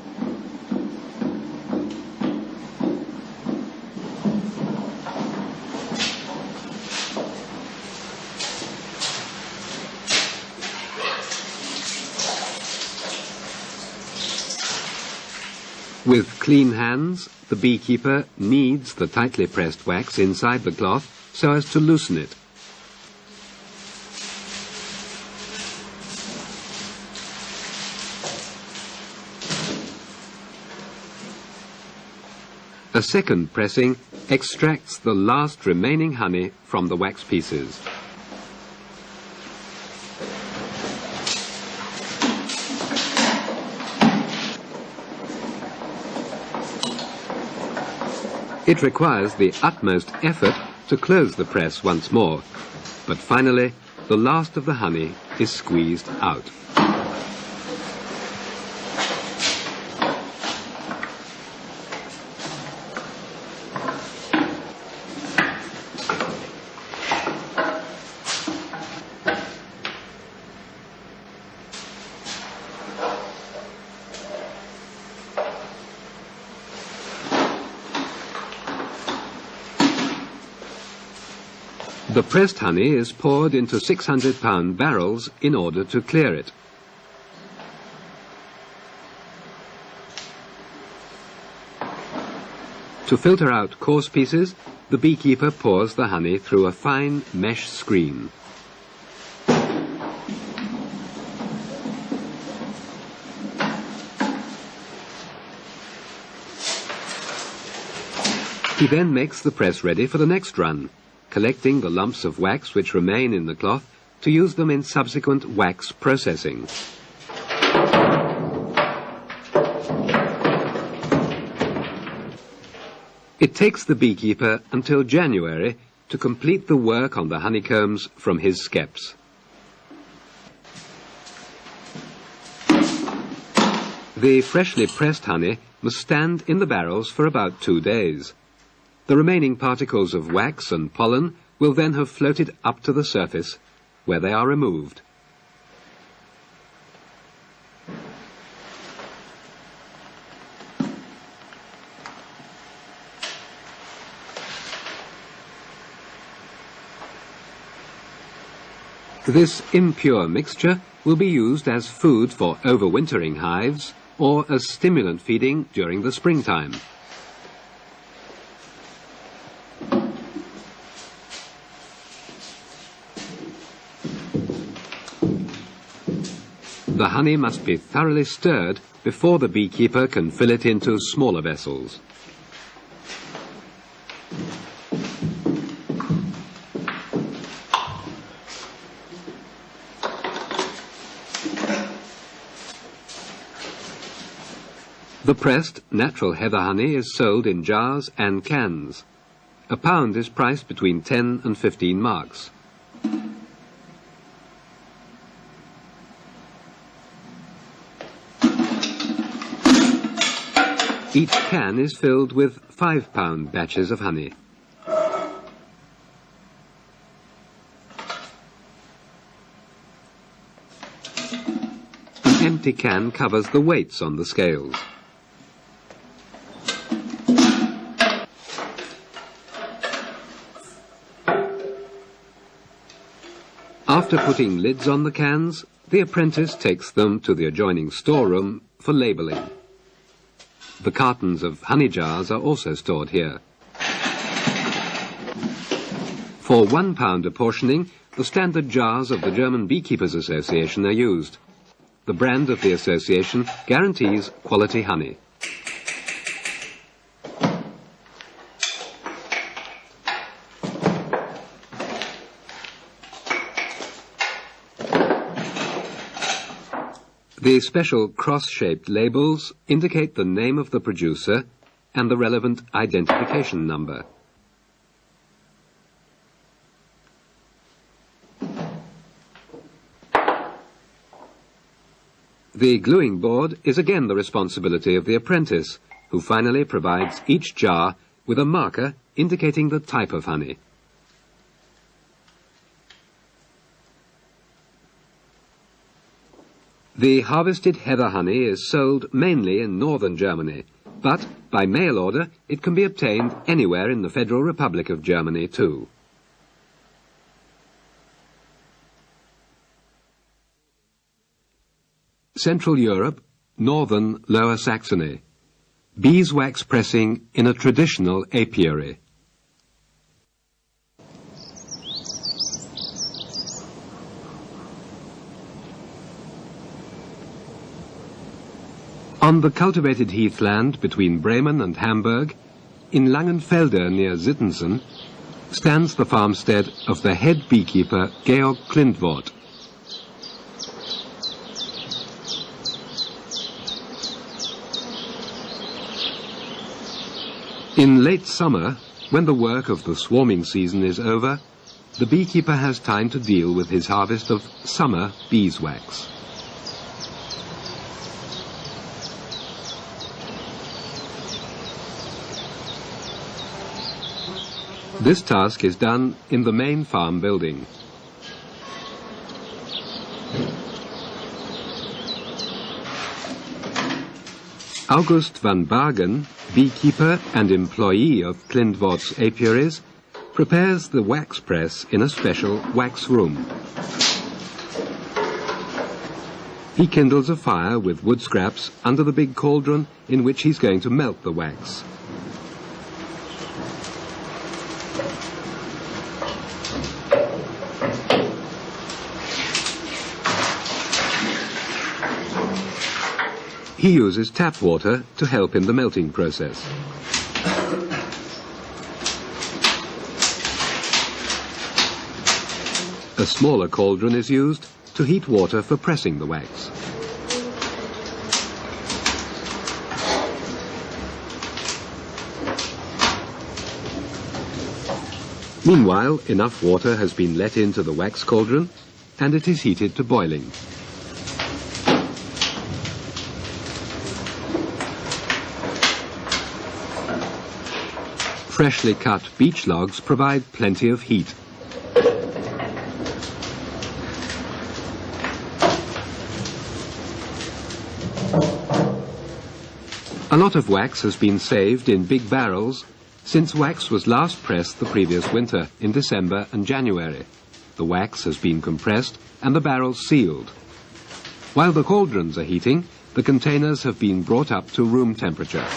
With clean hands, the beekeeper kneads the tightly pressed wax inside the cloth so as to loosen it. A second pressing extracts the last remaining honey from the wax pieces. It requires the utmost effort to close the press once more, but finally the last of the honey is squeezed out. The pressed honey is poured into 600-pound barrels in order to clear it. To filter out coarse pieces, the beekeeper pours the honey through a fine mesh screen. He then makes the press ready for the next run, collecting the lumps of wax which remain in the cloth to use them in subsequent wax processing. It takes the beekeeper until January to complete the work on the honeycombs from his skeps. The freshly pressed honey must stand in the barrels for about 2 days. The remaining particles of wax and pollen will then have floated up to the surface, where they are removed. This impure mixture will be used as food for overwintering hives or as stimulant feeding during the springtime. The honey must be thoroughly stirred before the beekeeper can fill it into smaller vessels. The pressed natural heather honey is sold in jars and cans. A pound is priced between 10 and 15 marks. Each can is filled with 5-pound batches of honey. An empty can covers the weights on the scales. After putting lids on the cans, the apprentice takes them to the adjoining storeroom for labelling. The cartons of honey jars are also stored here. For 1 pound apportioning, the standard jars of the German Beekeepers Association are used. The brand of the association guarantees quality honey. The special cross-shaped labels indicate the name of the producer and the relevant identification number. The gluing board is again the responsibility of the apprentice, who finally provides each jar with a marker indicating the type of honey. The harvested heather honey is sold mainly in northern Germany, but by mail order it can be obtained anywhere in the Federal Republic of Germany too. Central Europe, northern Lower Saxony. Beeswax pressing in a traditional apiary. On the cultivated heathland between Bremen and Hamburg, in Langenfelde near Sittensen, stands the farmstead of the head beekeeper Georg Klindworth. In late summer, when the work of the swarming season is over, the beekeeper has time to deal with his harvest of summer beeswax. This task is done in the main farm building. August van Bargen, beekeeper and employee of Klindworth's apiaries, prepares the wax press in a special wax room. He kindles a fire with wood scraps under the big cauldron in which he's going to melt the wax. He uses tap water to help in the melting process. A smaller cauldron is used to heat water for pressing the wax. Meanwhile, enough water has been let into the wax cauldron and it is heated to boiling. Freshly cut beech logs provide plenty of heat. A lot of wax has been saved in big barrels since wax was last pressed the previous winter in December and January. The wax has been compressed and the barrels sealed. While the cauldrons are heating, the containers have been brought up to room temperature.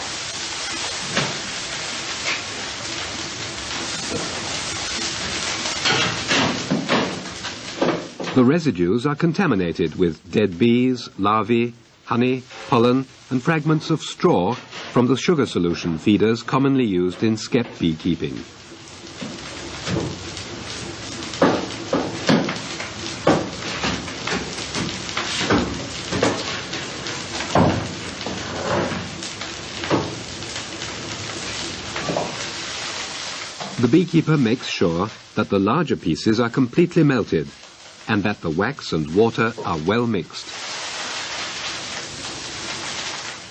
The residues are contaminated with dead bees, larvae, honey, pollen and fragments of straw from the sugar solution feeders commonly used in skep beekeeping. The beekeeper makes sure that the larger pieces are completely melted and that the wax and water are well mixed.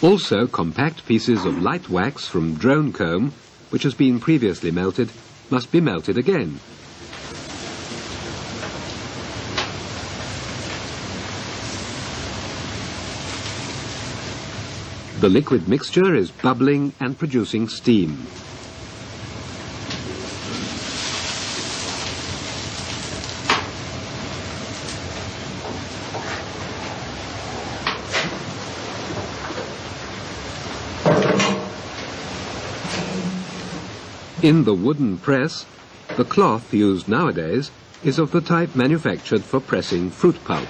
Also, compact pieces of light wax from drone comb, which has been previously melted, must be melted again. The liquid mixture is bubbling and producing steam. In the wooden press, the cloth used nowadays is of the type manufactured for pressing fruit pulp.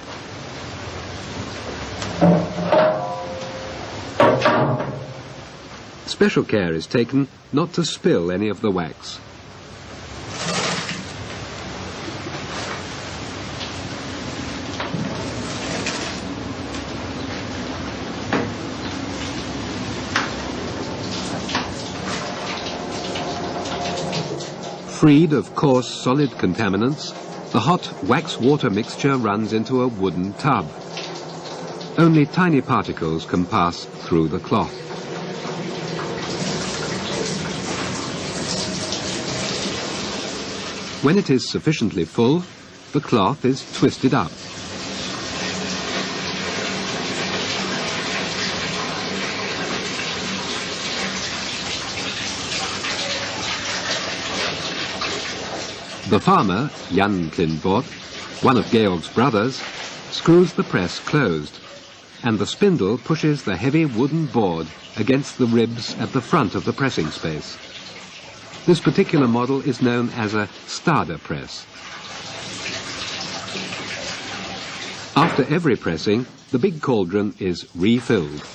Special care is taken not to spill any of the wax. Freed of coarse solid contaminants, the hot wax-water mixture runs into a wooden tub. Only tiny particles can pass through the cloth. When it is sufficiently full, the cloth is twisted up. The farmer, Jan Klindworth, one of Georg's brothers, screws the press closed, and the spindle pushes the heavy wooden board against the ribs at the front of the pressing space. This particular model is known as a starter press. After every pressing, the big cauldron is refilled.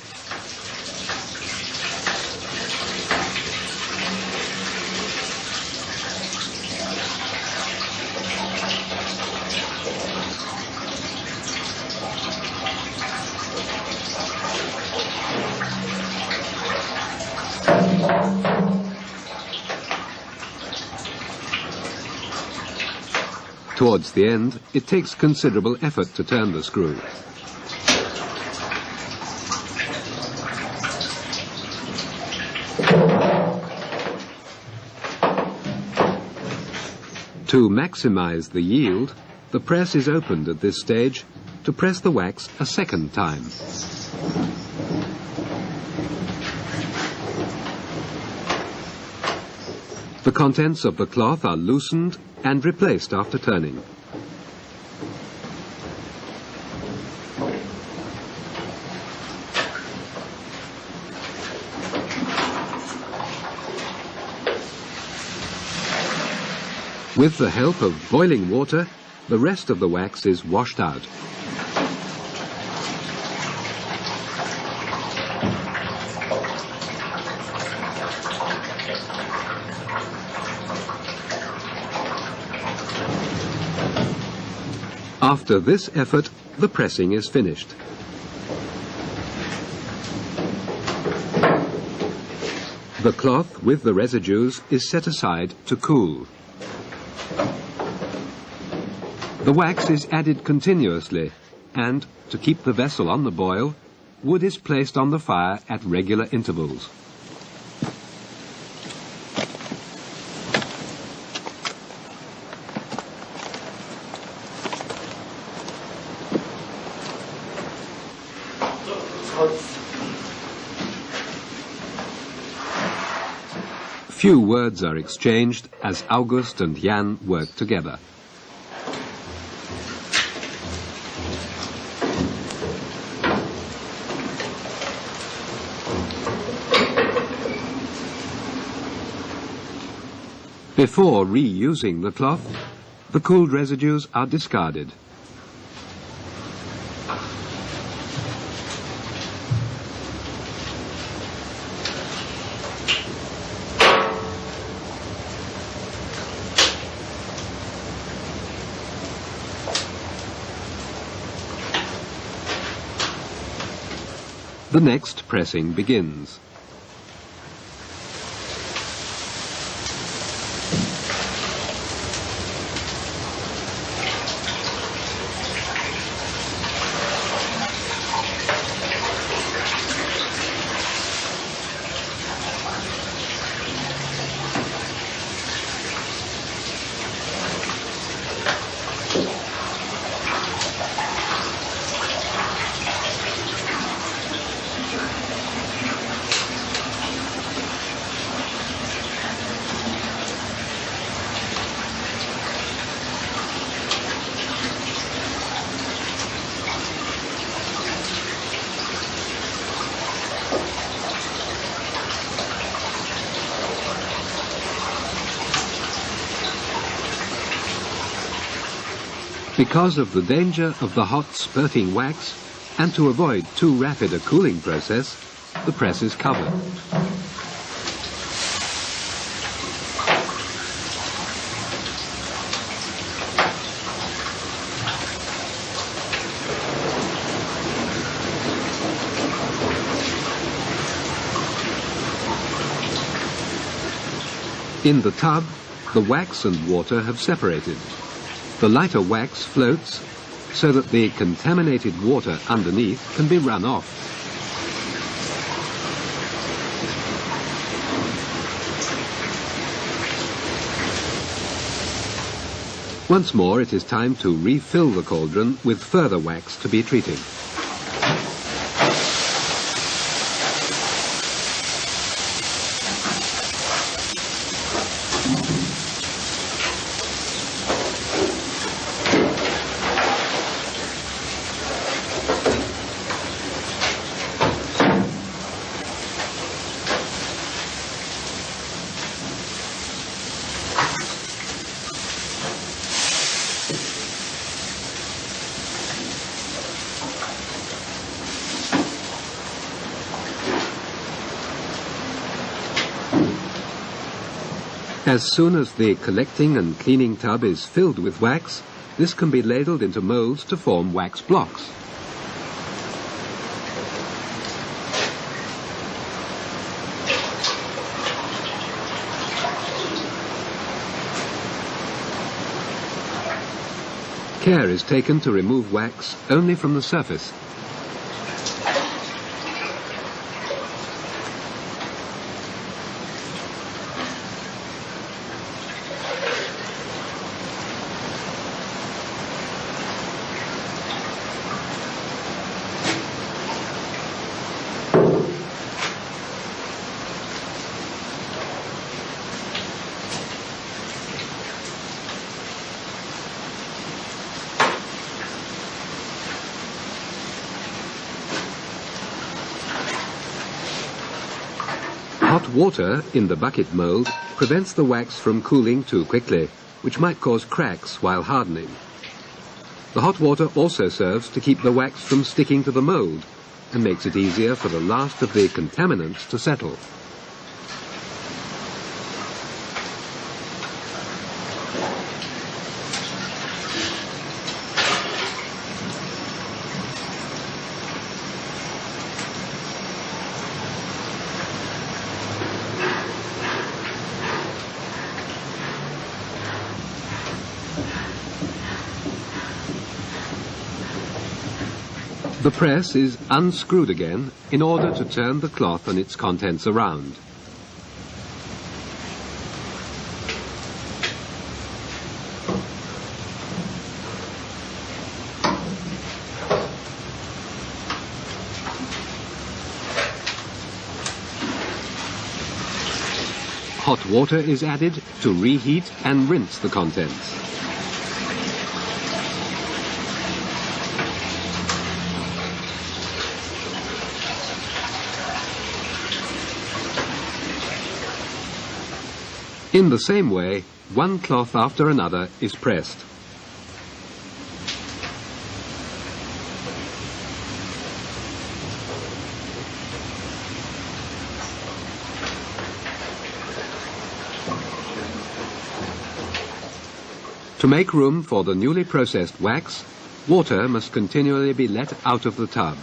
Towards the end, it takes considerable effort to turn the screw. To maximize the yield, the press is opened at this stage to press the wax a second time. The contents of the cloth are loosened and replaced after turning. With the help of boiling water, the rest of the wax is washed out. After this effort, the pressing is finished. The cloth with the residues is set aside to cool. The wax is added continuously, and, to keep the vessel on the boil, wood is placed on the fire at regular intervals. Few words are exchanged as August and Jan work together. Before reusing the cloth, the cooled residues are discarded. The next pressing begins. Because of the danger of the hot spurting wax, and to avoid too rapid a cooling process, the press is covered. In the tub, the wax and water have separated. The lighter wax floats so that the contaminated water underneath can be run off. Once more, it is time to refill the cauldron with further wax to be treated. As soon as the collecting and cleaning tub is filled with wax, this can be ladled into molds to form wax blocks. Care is taken to remove wax only from the surface. Hot water in the bucket mould prevents the wax from cooling too quickly, which might cause cracks while hardening. The hot water also serves to keep the wax from sticking to the mould and makes it easier for the last of the contaminants to settle. The press is unscrewed again in order to turn the cloth and its contents around. Hot water is added to reheat and rinse the contents. In the same way, one cloth after another is pressed. To make room for the newly processed wax, water must continually be let out of the tub.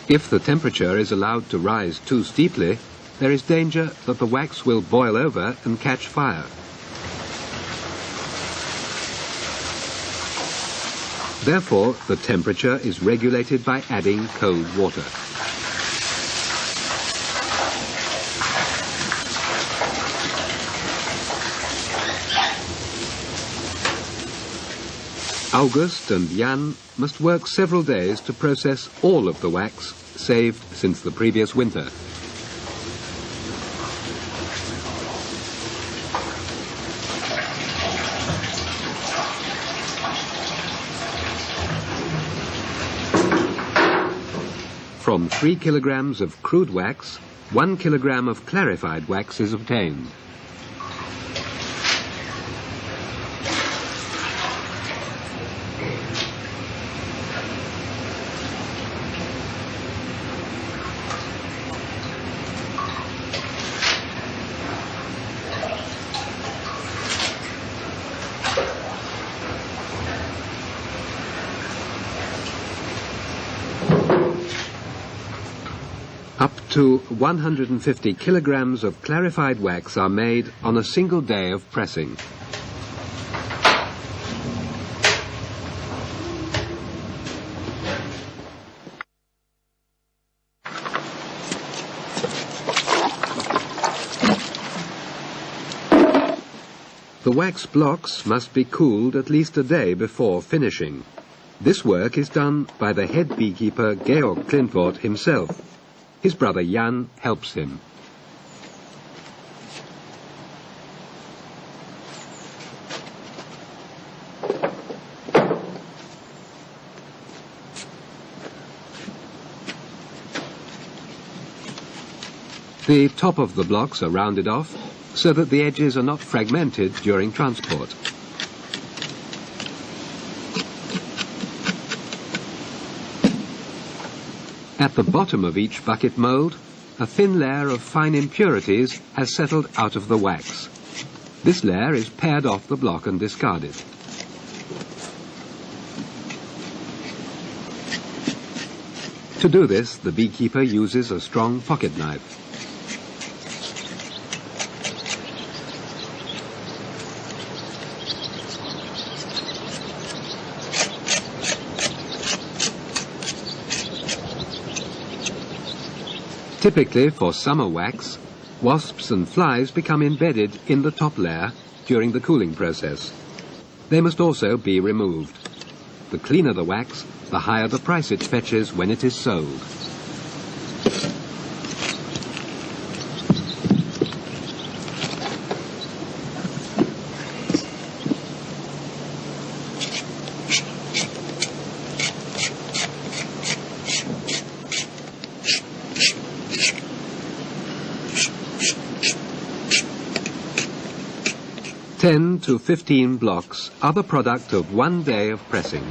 If the temperature is allowed to rise too steeply, there is danger that the wax will boil over and catch fire. Therefore, the temperature is regulated by adding cold water. August and Jan must work several days to process all of the wax saved since the previous winter. From 3 kilograms of crude wax, 1 kilogram of clarified wax is obtained. Up to 150 kilograms of clarified wax are made on a single day of pressing. The wax blocks must be cooled at least a day before finishing. This work is done by the head beekeeper Georg Klintwort himself. His brother Jan helps him. The top of the blocks are rounded off so that the edges are not fragmented during transport. At the bottom of each bucket mould, a thin layer of fine impurities has settled out of the wax. This layer is pared off the block and discarded. To do this, the beekeeper uses a strong pocket knife. Typically for summer wax, wasps and flies become embedded in the top layer during the cooling process. They must also be removed. The cleaner the wax, the higher the price it fetches when it is sold. "10 to 15 blocks are the product of 1 day of pressing.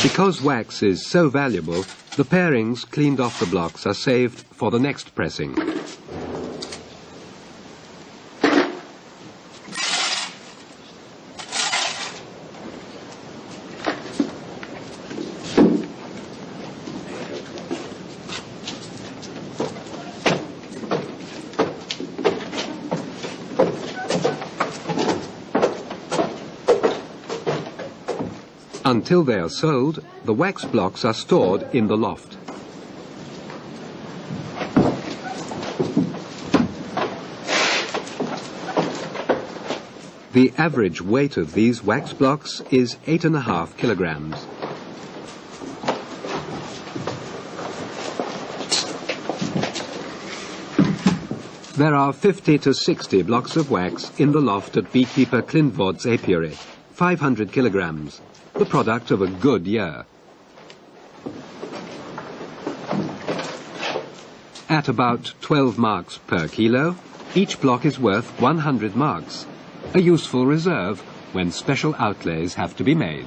Because wax is so valuable, the parings cleaned off the blocks are saved for the next pressing. Until they are sold, the wax blocks are stored in the loft. The average weight of these wax blocks is 8.5 kilograms. There are 50 to 60 blocks of wax in the loft at beekeeper Klindvod's apiary, 500 kilograms. The product of a good year. At about 12 marks per kilo, each block is worth 100 marks, a useful reserve when special outlays have to be made.